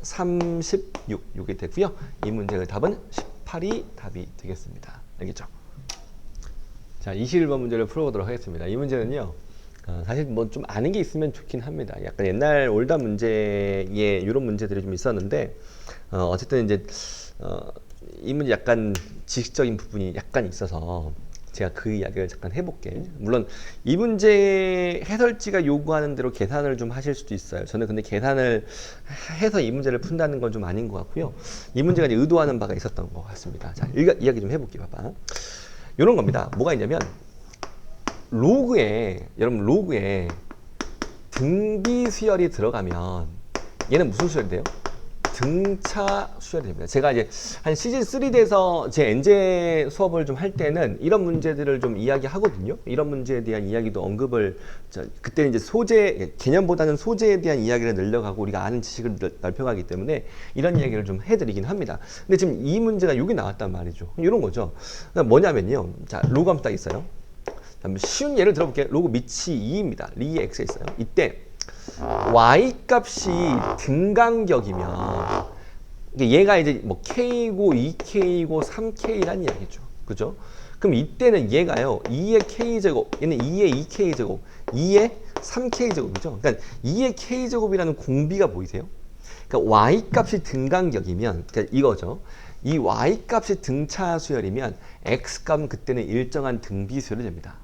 36, 이게 되고요. 이 문제의 답은 18이 답이 되겠습니다. 알겠죠? 자, 21번 문제를 풀어보도록 하겠습니다. 이 문제는요, 사실 뭐 좀 아는 게 있으면 좋긴 합니다. 약간 옛날 올드 문제에 이런 문제들이 좀 있었는데, 어쨌든 이제 이 문제 약간 지식적인 부분이 약간 있어서 제가 그 이야기를 잠깐 해볼게. 물론 이 문제 해설지가 요구하는 대로 계산을 좀 하실 수도 있어요. 저는 근데 계산을 해서 이 문제를 푼다는 건 좀 아닌 것 같고요. 이 문제가 이제 의도하는 바가 있었던 것 같습니다. 자, 이야기 좀 해볼게요. 봐봐. 이런 겁니다. 뭐가 있냐면 여러분 로그에 등비 수열이 들어가면 얘는 무슨 수열이 돼요? 등차 수열이 됩니다. 제가 이제 한 시즌 3 돼서 제 엔제 수업을 좀 할 때는 이런 문제들을 좀 이야기하거든요. 이런 문제에 대한 이야기도 언급을 그때 이제 소재 개념보다는 소재에 대한 이야기를 늘려가고 우리가 아는 지식을 넓혀가기 때문에 이런 이야기를 좀 해드리긴 합니다. 근데 지금 이 문제가 여기 나왔단 말이죠. 이런 거죠. 뭐냐면요. 자, 로그 함수 딱 있어요. 쉬운 예를 들어볼게요. 로그 밑이 2입니다. 리에 x에 있어요. 이때 y 값이 등간격이면 얘가 이제 뭐 k고 2k고 3k란 이야기죠. 그죠? 그럼 이때는 얘가요 2의 k제곱, 얘는 2의 2k제곱, 2의 3k제곱이죠. 그러니까 2의 k제곱이라는 공비가 보이세요? 그러니까 y 값이 등간격이면 그러니까 이거죠. 이 y 값이 등차 수열이면 x 값은 그때는 일정한 등비 수열이 됩니다.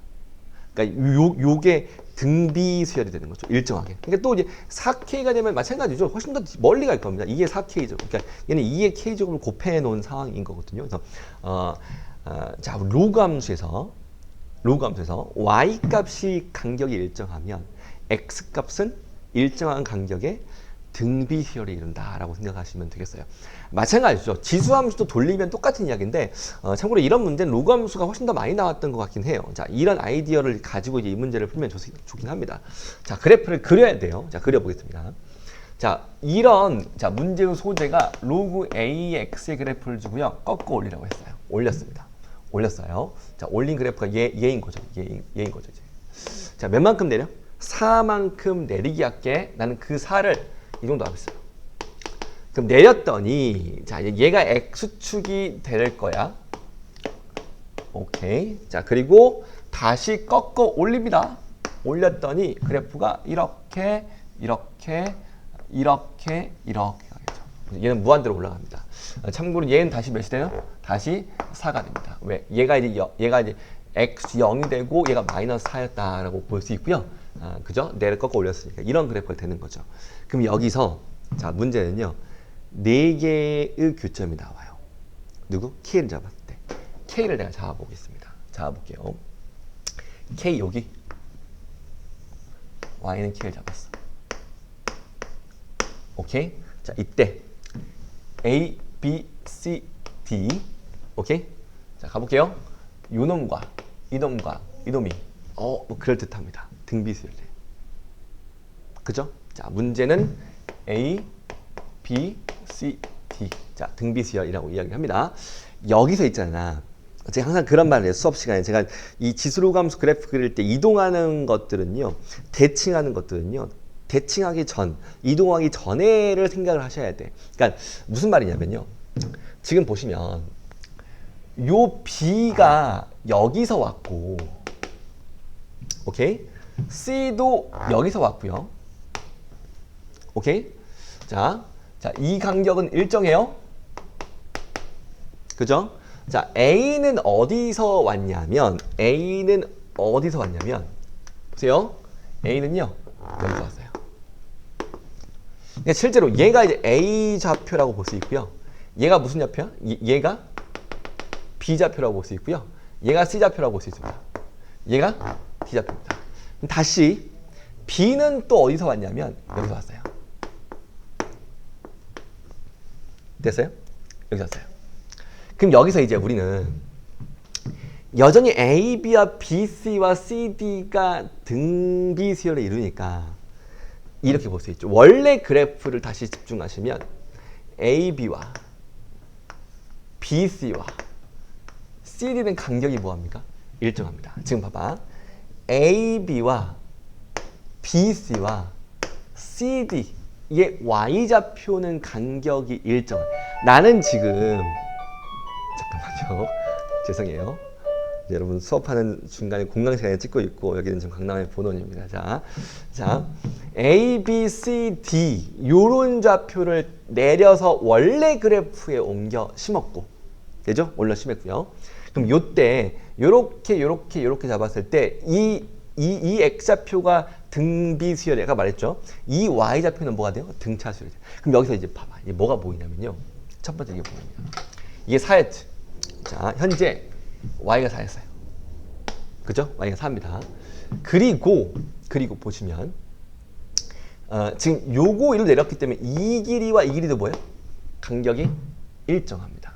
그러니까 요게 등비 수열이 되는 거죠. 일정하게. 그러니까 또 이제 4K가 되면 마찬가지죠. 훨씬 더 멀리 갈 겁니다. 2의 4K제곱. 그러니까 얘는 2의 K제곱을 곱해 놓은 상황인 거거든요. 그래서 자, 로그 함수에서 y 값이 간격이 일정하면 x 값은 일정한 간격에 등비수열이 이룬다라고 생각하시면 되겠어요. 마찬가지죠. 지수함수도 돌리면 똑같은 이야기인데 참고로 이런 문제는 로그 함수가 훨씬 더 많이 나왔던 것 같긴 해요. 자, 이런 아이디어를 가지고 이제 이 문제를 풀면 좋긴 합니다. 자, 그래프를 그려야 돼요. 자, 그려보겠습니다. 자, 이런 문제의 소재가 로그 AX의 그래프를 주고요. 꺾어 올리라고 했어요. 올렸습니다. 올렸어요. 자, 올린 그래프가 얘인 거죠. 얘인 거죠, 이제. 자, 몇 만큼 내려? 4만큼 내리기 할게. 나는 그 4를 이 정도 하고 있어요. 그럼 내렸더니 자, 얘가 X축이 될 거야. 오케이. 자, 그리고 다시 꺾어 올립니다. 올렸더니 그래프가 이렇게 가겠죠. 얘는 무한대로 올라갑니다. 참고로 얘는 다시 몇이 돼요? 다시 4가 됩니다. 왜? 얘가 이제 X0이 되고 얘가 마이너스 4였다라고 볼 수 있고요. 그죠? 내를 꺾어 올렸으니까 이런 그래프가 되는 거죠. 그럼 여기서 자, 문제는요. 4개의 교점이 나와요. 누구? K를 잡았을 때. K를 내가 잡아보겠습니다. 잡아볼게요. K 여기. Y는 K를 잡았어. 오케이? 자, 이때 A, B, C, D. 오케이? 자, 가볼게요. 요놈과 이놈이 뭐 그럴듯합니다. 등비수열래. 그죠? 자, 문제는 A, B, C, D. 자, 등비수열이라고 이야기합니다. 여기서 있잖아. 제가 항상 그런 말을 해요. 수업 시간에 제가 이 지수로감수 그래프 그릴 때 이동하는 것들은요, 대칭하는 것들은요, 대칭하기 전, 이동하기 전에를 생각을 하셔야 돼. 그러니까 무슨 말이냐면요. 지금 보시면 요 B가 여기서 왔고, 오케이? C도 여기서 왔고요. 오케이? 자, 이 간격은 일정해요. 그죠? 자, A는 어디서 왔냐면, 보세요. A는요, 여기서 왔어요. 그러니까 실제로 얘가 이제 A 좌표라고 볼 수 있고요. 얘가 무슨 좌표야? 얘가 B 좌표라고 볼 수 있고요. 얘가 C 좌표라고 볼 수 있습니다. 얘가 D 좌표입니다. 다시 B는 또 어디서 왔냐면 여기서 왔어요. 됐어요? 여기서 왔어요. 그럼 여기서 이제 우리는 여전히 A, B와 B, C와 C, D가 등비수열을 이루니까 이렇게 볼 수 있죠. 원래 그래프를 다시 집중하시면 A, B와 B, C와 C, D는 간격이 뭐합니까? 일정합니다. 지금 봐봐. A, B와 B, C와 C, D 이게 Y좌표는 간격이 일정해. 나는 지금 잠깐만요. 죄송해요. 여러분 수업하는 중간에 공강 시간에 찍고 있고 여기는 지금 강남의 본원입니다. 자, A, B, C, D 요런 좌표를 내려서 원래 그래프에 옮겨 심었고, 되죠? 올려 심었고요. 그럼 요때 요렇게 잡았을 때 이 X좌표가 등비수열, 아까 말했죠? 이 Y좌표는 뭐가 돼요? 등차수열이 돼요. 그럼 여기서 이제 봐봐. 이게 뭐가 보이냐면요. 첫 번째 이게 보이냐. 이게 4였지. 자, 현재 Y가 4였어요. 그죠? Y가 4입니다. 그리고 보시면 지금 요거 이로 내렸기 때문에 이 길이와 이 길이도 뭐예요? 간격이 일정합니다.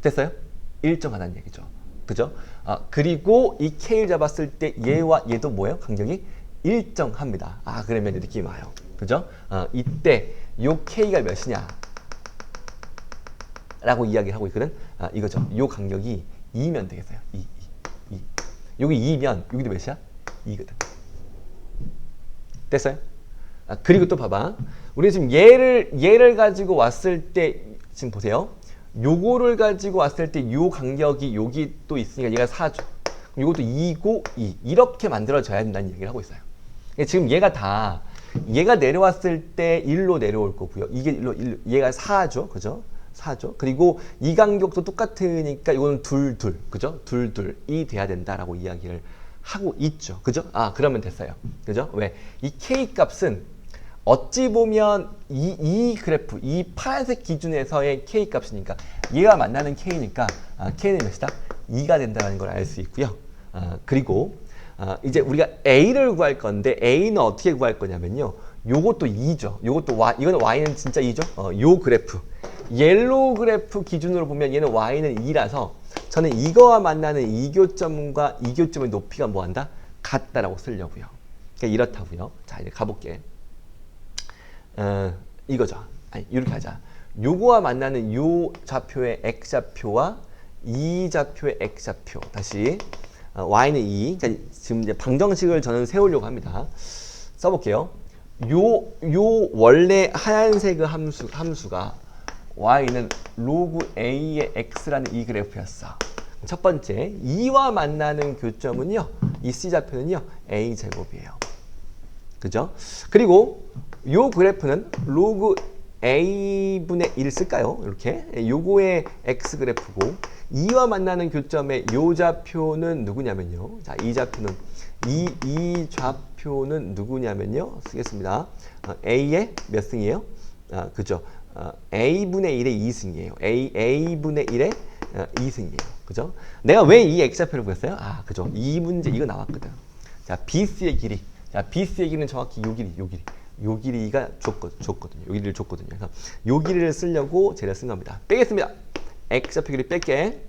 됐어요? 일정하다는 얘기죠. 그죠? 그리고 이 K를 잡았을 때 얘와 얘도 뭐예요? 간격이 일정합니다. 그러면 느낌이 와요. 그죠? 이때 요 K가 몇이냐? 라고 이야기를 하고 있거든. 이거죠. 요 간격이 2면 되겠어요. 2. 여기 2면 여기도 몇이야? 2거든. 됐어요? 그리고 또 봐봐. 우리 지금 얘를 가지고 왔을 때 지금 보세요. 요거를 가지고 왔을 때 요 간격이 여기 또 있으니까 얘가 4죠. 그럼 이것도 2고 2 이렇게 만들어져야 된다는 얘기를 하고 있어요. 지금 얘가 내려왔을 때 1로 내려올 거고요. 이게 1로 얘가 4죠. 그죠? 4죠. 그리고 이 간격도 똑같으니까 이거는 그죠? 둘이 돼야 된다라고 이야기를 하고 있죠. 그죠? 그러면 됐어요. 그죠? 왜? 이 K 값은 어찌 보면 이 그래프, 이 파란색 기준에서의 K 값이니까 얘가 만나는 K니까 K는 몇이다? 2가 된다는 걸 알 수 있고요. 그리고 이제 우리가 A를 구할 건데 A는 어떻게 구할 거냐면요. 요것도 2죠. 요것도 y, 이거는 y는 진짜 2죠. 요 그래프. 옐로우 그래프 기준으로 보면 얘는 y는 2라서 저는 이거와 만나는 이교점과 이교점의 높이가 뭐한다? 같다라고 쓰려고요. 그러니까 이렇다고요. 자, 이제 가볼게. 이거죠. 아니, 이렇게 하자. 요거와 만나는 요 좌표의 x좌표와 이 좌표의 x좌표. 다시 y는 2. 그러니까 지금 이제 방정식을 저는 세우려고 합니다. 써볼게요. 요 원래 하얀색 함수가 y는 로그 a의 x라는 이 그래프였어. 첫 번째, 2와 만나는 교점은요, 이 c좌표는요, a제곱이에요. 그죠? 그리고 요 그래프는 로그 a분의 1 쓸까요? 이렇게. 요거의 x 그래프고, 2와 만나는 교점의 요 좌표는 누구냐면요. 자, 이 좌표는, 이 좌표는 누구냐면요. 쓰겠습니다. a의 몇 승이에요? 그죠? a분의 1의 2승이에요. a분의 1의 2승이에요. 그죠? 내가 왜 이 x좌표를 구했어요? 그죠? 이 문제 이거 나왔거든. 자, BC의 길이. 자, BC의 길이는 정확히 요 길이, 요 길이. 요 길이가 줬거든요. 요 길이를 줬거든요. 그래서 요 길이를 쓰려고 제가 쓴 겁니다. 빼겠습니다. x좌표 길이 뺄게.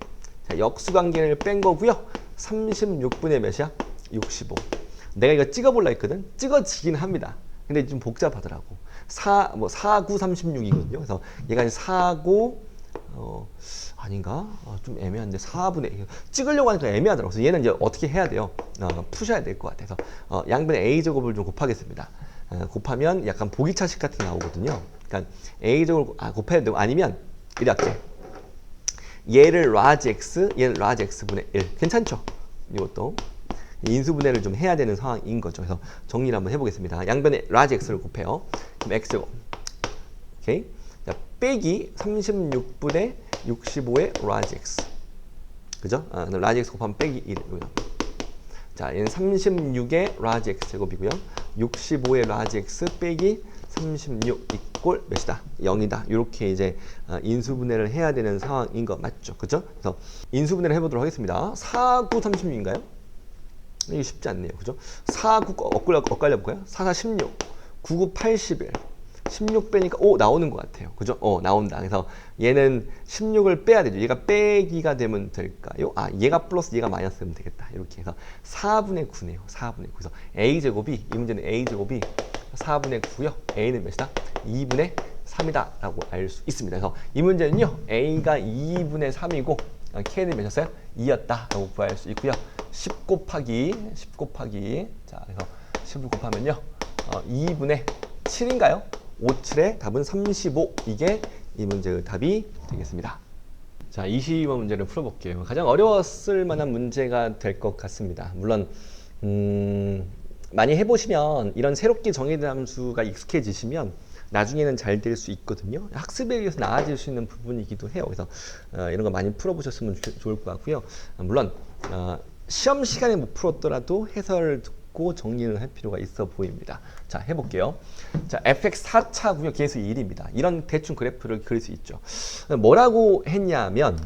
자, 역수관계를 뺀 거고요. 36분의 몇이야? 65. 내가 이거 찍어볼라 했거든. 찍어지긴 합니다. 근데 좀 복잡하더라고. 49, 36이거든요. 그래서 얘가 49, 아닌가? 좀 애매한데 4분의 1. 찍으려고 하니까 애매하더라고요. 그래서 얘는 이제 어떻게 해야 돼요? 푸셔야 될 것 같아서 양변의 a제곱을 좀 곱하겠습니다. 곱하면 약간 보기차식 같은 게 나오거든요. 그러니까 a제곱을 곱해야 되고 아니면 이렇게 얘를 large x, 얘를 large x분의 1. 괜찮죠? 이것도 인수분해를 좀 해야 되는 상황인 거죠. 그래서 정리를 한번 해보겠습니다. 양변에 large x를 곱해요. 그럼 x제곱. 오케이. 자, 빼기 36분의 65의 large x. 그죠? large x 곱하면 빼기 1. 자, 얘는 36의 large x 제곱이고요. 65의 large x 빼기 36 이꼴 몇이다? 0이다. 이렇게 이제 인수분해를 해야 되는 상황인 거 맞죠? 그죠? 그래서 인수분해를 해보도록 하겠습니다. 4, 9, 36인가요? 이게 쉽지 않네요. 그죠? 4, 9, 엇갈려 볼까요? 4, 4, 16, 9, 9, 81. 16 빼니까 나오는 것 같아요. 그죠? 나온다. 그래서 얘는 16을 빼야 되죠. 얘가 빼기가 되면 될까요? 얘가 플러스 얘가 마이너스 되면 되겠다. 이렇게 해서 4분의 9네요. 4분의 9. 그래서 a제곱이, 이 문제는 a제곱이 4분의 9고요. a는 몇이다? 2분의 3이다 라고 알 수 있습니다. 그래서 이 문제는요, a가 2분의 3이고 k는 몇이었어요? 2였다 라고 구할 수 있고요. 10 곱하기 자, 그래서 10을 곱하면요 2분의 7인가요? 5, 7의 답은 35. 이게 이 문제의 답이 되겠습니다. 자, 22번 문제를 풀어볼게요. 가장 어려웠을 만한 문제가 될 것 같습니다. 물론 많이 해보시면 이런 새롭게 정의된 함수가 익숙해지시면 나중에는 잘 될 수 있거든요. 학습에 의해서 나아질 수 있는 부분이기도 해요. 그래서 이런 거 많이 풀어보셨으면 좋을 것 같고요. 물론 시험 시간에 못 풀었더라도 해설을 듣고 정리를 할 필요가 있어 보입니다. 자, 해볼게요. 자, fx 4차고요. 계수 1입니다. 이런 대충 그래프를 그릴 수 있죠. 뭐라고 했냐면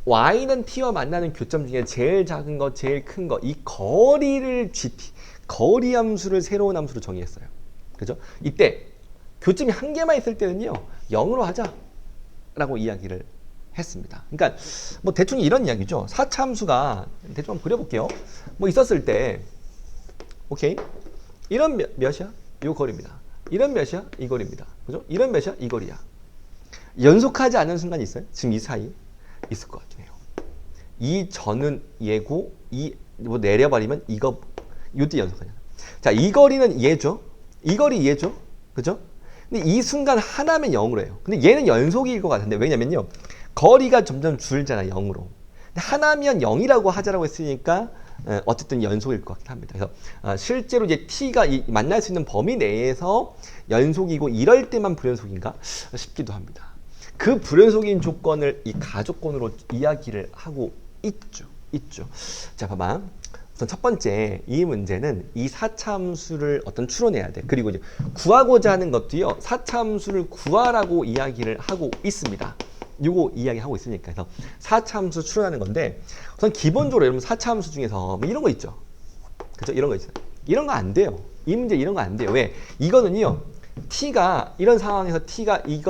y는 t와 만나는 교점 중에 제일 작은 거, 제일 큰 거, 이 거리를 gt, 거리 함수를 새로운 함수로 정의했어요. 그죠? 이때 교점이 한 개만 있을 때는요, 0으로 하자 라고 이야기를 했습니다. 그러니까 뭐 대충 이런 이야기죠. 4차 함수가 대충 한번 그려볼게요. 뭐 있었을 때 오케이, 이런 몇이야? 요 거리입니다. 이런 몇이야? 이 거리입니다. 그죠? 이런 몇이야? 이 거리야. 연속하지 않은 순간이 있어요? 지금 이 사이 있을 것 같긴 해요. 이 전은 얘고 이 뭐 내려버리면 이거 이때 연속하냐. 자, 이 거리는 얘죠. 이 거리 얘죠. 그죠? 근데 이 순간 하나면 0으로 해요. 근데 얘는 연속일 것 같은데 왜냐면요, 거리가 점점 줄잖아, 0으로. 근데 하나면 0이라고 하자라고 했으니까 어쨌든 연속일 것 같긴 합니다. 그래서 실제로 이제 t가 만날 수 있는 범위 내에서 연속이고 이럴 때만 불연속인가 싶기도 합니다. 그 불연속인 조건을 이 가조건으로 이야기를 하고 있죠. 자, 봐봐. 우선 첫 번째, 이 문제는 이 4차 함수를 추론해야 돼. 그리고 이제 구하고자 하는 것도요, 4차 함수를 구하라고 이야기를 하고 있습니다. 요거 이야기하고 있으니까. 그래서 4차 함수 추론하는 건데, 우선 기본적으로 여러분 4차 함수 중에서 뭐 이런 거 있죠. 그죠? 이런 거 있어요. 이런 거 안 돼요. 이 문제 이런 거 안 돼요. 왜? 이거는요. t가 이런 상황에서 t가 이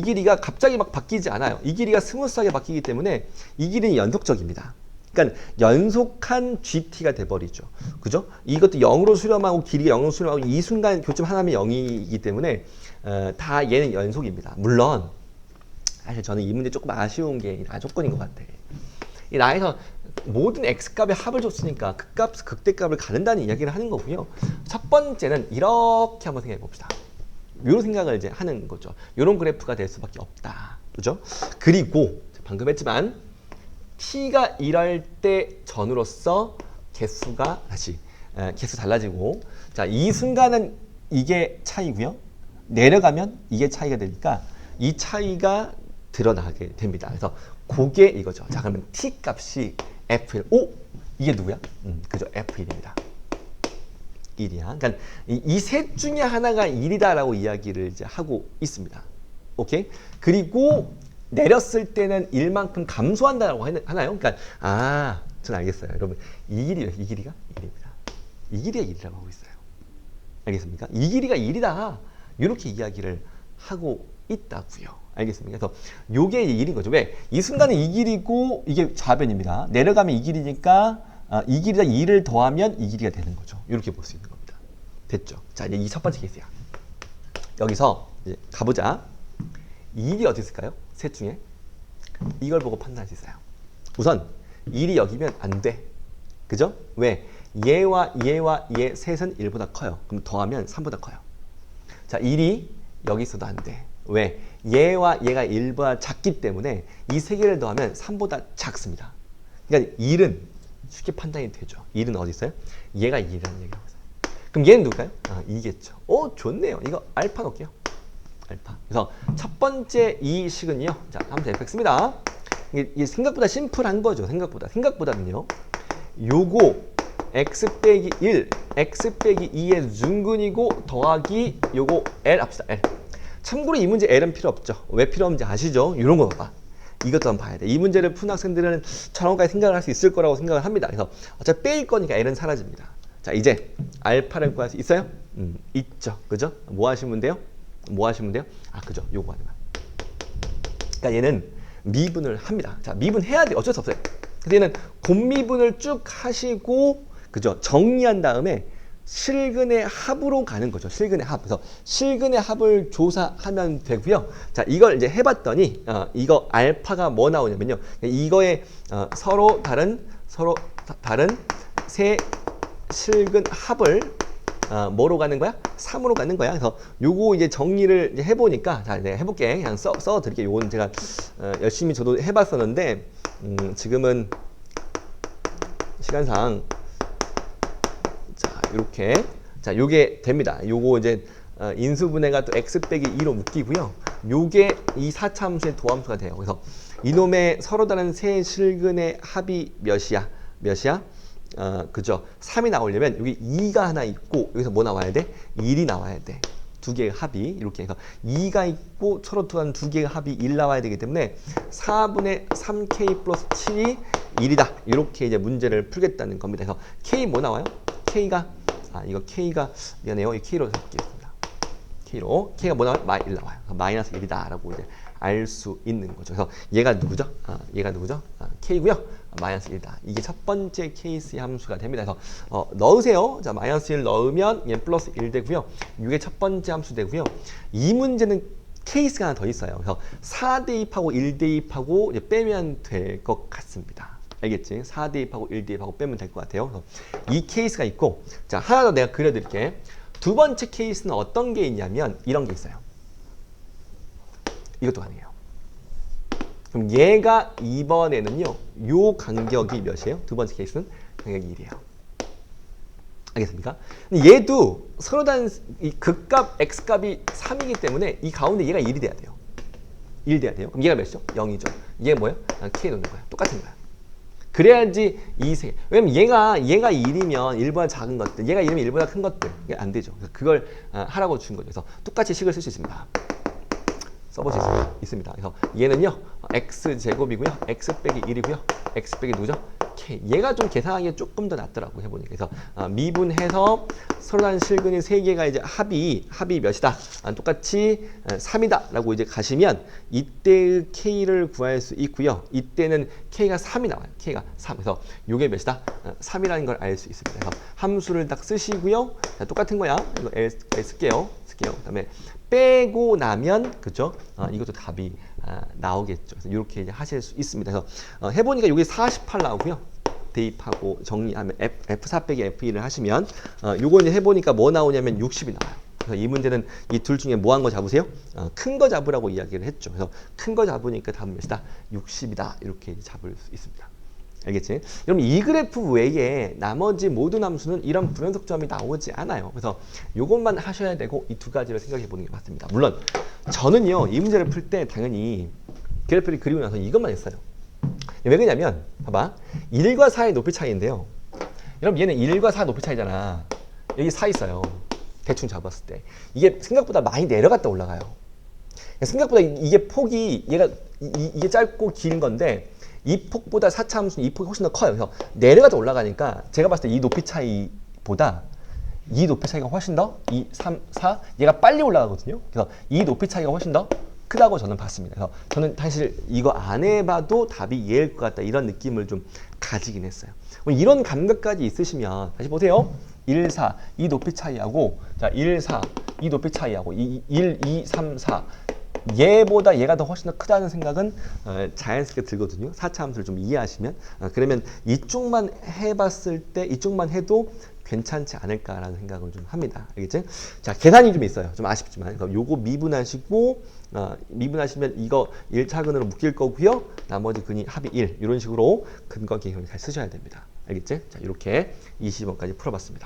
길이가 갑자기 막 바뀌지 않아요. 이 길이가 스무스하게 바뀌기 때문에 이 길이는 연속적입니다. 그러니까 연속한 GT가 돼버리죠. 그죠? 이것도 0으로 수렴하고 길이가 0으로 수렴하고 이 순간 교점 하나면 0이기 때문에 다 얘는 연속입니다. 물론 사실 저는 이 문제 조금 아쉬운 게 조건인 것 같아. 이 나에서 모든 x값의 합을 줬으니까 극대값을 가른다는 이야기를 하는 거고요. 첫 번째는 이렇게 한번 생각해 봅시다. 이런 생각을 이제 하는 거죠. 이런 그래프가 될 수밖에 없다. 그죠? 그리고 방금 했지만 t가 이럴 때 전으로서 개수가 다시 개수 달라지고 자, 이 순간은 이게 차이고요. 내려가면 이게 차이가 되니까 이 차이가 드러나게 됩니다. 그래서 그게 이거죠. 자, 그러면 t 값이 F1. 오! 이게 누구야? 그죠. F1입니다. 1이야. 그러니까 이 셋 중에 하나가 1이다라고 이야기를 이제 하고 있습니다. 오케이? 그리고 내렸을 때는 1만큼 감소한다라고 하나요? 그러니까 전 알겠어요. 여러분, 이 길이가 1입니다. 이 길이가 1이라고 하고 있어요. 알겠습니까? 이 길이가 1이다. 이렇게 이야기를 하고 있다고요. 알겠습니까? 그래서 요게 1인 거죠. 왜? 이 순간은 이 길이고 이게 좌변입니다. 내려가면 이 길이니까 이 길이가 2를 더하면 이 길이가 되는 거죠. 이렇게 볼 수 있는 겁니다. 됐죠? 자, 이제 이 첫 번째 케이스야. 여기서 이제 가보자. 이 일이 어디 있을까요? 셋 중에 이걸 보고 판단할 수 있어요. 우선 1이 여기면 안 돼. 그죠? 왜? 얘와 얘 셋은 1보다 커요. 그럼 더하면 3보다 커요. 자, 1이 여기 있어도 안 돼. 왜? 얘와 얘가 1보다 작기 때문에 이 세 개를 더하면 3보다 작습니다. 그러니까 1은 쉽게 판단이 되죠. 1은 어디 있어요? 얘가 2라는 얘기를 하고 있어요. 그럼 얘는 누굴까요? 2겠죠. 좋네요. 이거 알파 넣을게요. 알파. 그래서 첫 번째 이 식은요. 자, 한번 fx입니다. 이게 생각보다 심플한 거죠. 생각보다는요. 요거 x 빼기 1, x 빼기 2의 중근이고 더하기 요거 L 합시다. L. 참고로 이 문제 L은 필요 없죠. 왜 필요 없는지 아시죠? 이런 거 봐. 이것도 한번 봐야 돼. 이 문제를 푼 학생들은 저런까지 생각을 할 수 있을 거라고 생각을 합니다. 그래서 어차피 빼일 거니까 L은 사라집니다. 자, 이제 알파를 구할 수 있어요? 있죠. 그죠? 뭐 하시면 돼요? 그죠? 요거 하는 거. 그러니까 얘는 미분을 합니다. 자, 미분해야 돼. 어쩔 수 없어요. 그래서 얘는 곱미분을 쭉 하시고, 그죠? 정리한 다음에 실근의 합으로 가는 거죠. 실근의 합. 그래서 실근의 합을 조사하면 되고요. 자, 이걸 이제 해봤더니 이거 알파가 뭐 나오냐면요. 이거에 서로 다른 세 실근 합을 뭐로 가는 거야? 3으로 가는 거야. 그래서 요거 이제 정리를 이제 해보니까 자, 네, 해볼게. 그냥 써드릴게요. 요거는 제가 열심히 저도 해봤었는데 지금은 시간상 자, 이렇게 자, 요게 됩니다. 요거 이제 인수분해가 또 x 빼기 2로 묶이고요. 요게 이 4차 함수의 도함수가 돼요. 그래서 이놈의 서로 다른 세 실근의 합이 몇이야? 그죠? 3이 나오려면 여기 2가 하나 있고 여기서 뭐 나와야 돼? 1이 나와야 돼. 두 개의 합이 이렇게 해서 2가 있고 서로 다른 두 개의 합이 1 나와야 되기 때문에 4분의 3k 플러스 7이 1이다. 이렇게 이제 문제를 풀겠다는 겁니다. 그래서 k 뭐 나와요? k가 이거 k가 미안해요. 이 k로 해보겠습니다. k가 뭐 나와요? 1 나와요. 마이너스 1이다라고 이제 알 수 있는 거죠. 그래서 얘가 누구죠? k고요. 마이너스 1이다. 이게 첫 번째 케이스의 함수가 됩니다. 그래서 넣으세요. 자, 마이너스 1 넣으면 얘 플러스 1 되고요. 이게 첫 번째 함수 되고요. 이 문제는 케이스가 하나 더 있어요. 그래서 4 대입하고 1 대입하고 이제 빼면 될 것 같습니다. 알겠지? 4 대입하고 1 대입하고 빼면 될 것 같아요. 그래서 이 케이스가 있고, 자, 하나 더 내가 그려드릴게. 두 번째 케이스는 어떤 게 있냐면 이런 게 있어요. 이것도 가능해요. 그럼 얘가 이번에는요, 요 간격이 몇이에요? 두 번째 케이스는 간격이 1이에요. 알겠습니까? 근데 얘도 서로 다른 이 극값, x값이 3이기 때문에 이 가운데 얘가 1이 돼야 돼요. 1 돼야 돼요. 그럼 얘가 몇이죠? 0이죠. 얘 뭐예요? k 놓는 거야. 똑같은 거야. 그래야지 이 세. 왜냐면 얘가 1이면 1보다 작은 것들, 얘가 1이면 1보다 큰 것들. 이게 안 되죠. 그래서 그걸 하라고 준 거죠. 그래서 똑같이 식을 쓸 수 있습니다. 써볼 수 있습니다. 그래서 얘는요, x제곱이고요. x 빼기 1이고요. x 빼기 누구죠? K. 얘가 좀 계산하기가 조금 더 낫더라고 해보니까. 그래서 미분해서 서로 다른 실근이 세 개가 이제 합이 몇이다. 똑같이 3이다 라고 이제 가시면 이때의 K를 구할 수 있고요. 이때는 K가 3이 나와요. K가 3. 그래서 요게 몇이다? 3이라는 걸 알 수 있습니다. 그래서 함수를 딱 쓰시고요. 자, 똑같은 거야. 이거 L 쓸게요. 그다음에 빼고 나면 그죠? 이것도 답이 나오겠죠. 그래서 이렇게 이제 하실 수 있습니다. 그래서 해보니까 여기 48 나오고요. 대입하고 정리하면 F4 빼기 F2를 하시면 요거 이제 해보니까 뭐 나오냐면 60이 나와요. 그래서 이 문제는 이 둘 중에 뭐 한 거 잡으세요? 큰 거 잡으라고 이야기를 했죠. 그래서 큰 거 잡으니까 답은 몇이다? 60이다. 이렇게 잡을 수 있습니다. 알겠지? 여러분 이 그래프 외에 나머지 모든 함수는 이런 불연속점이 나오지 않아요. 그래서 이것만 하셔야 되고 이 두 가지를 생각해 보는 게 맞습니다. 물론 저는요 이 문제를 풀 때 당연히 그래프를 그리고 나서 이것만 했어요. 왜 그러냐면 봐봐 1과 4의 높이 차이인데요. 여러분 얘는 1과 4 높이 차이잖아. 여기 4 있어요. 대충 잡았을 때 이게 생각보다 많이 내려갔다 올라가요. 생각보다 이게 폭이 얘가 이게 짧고 긴 건데 이 폭보다 4차 함수는 이 폭이 훨씬 더 커요. 그래서 내려가다 올라가니까 제가 봤을 때 이 높이 차이보다 이 높이 차이가 훨씬 더 2, 3, 4 얘가 빨리 올라가거든요. 그래서 이 높이 차이가 훨씬 더 크다고 저는 봤습니다. 그래서 저는 사실 이거 안 해봐도 답이 얘일 것 같다 이런 느낌을 좀 가지긴 했어요. 이런 감각까지 있으시면 다시 보세요. 1, 4 이 높이 차이하고 자 1, 4 이 높이 차이하고 1, 2, 3, 4 얘보다 얘가 더 훨씬 더 크다는 생각은 자연스럽게 들거든요. 4차 함수를 좀 이해하시면 그러면 이쪽만 해봤을 때 이쪽만 해도 괜찮지 않을까라는 생각을 좀 합니다. 알겠지? 자, 계산이 좀 있어요. 좀 아쉽지만 요거 미분하시고 미분하시면 이거 1차근으로 묶일 거고요. 나머지 근이 합이 1 이런 식으로 근거 개형을 잘 쓰셔야 됩니다. 알겠지? 자, 이렇게 20번까지 풀어봤습니다.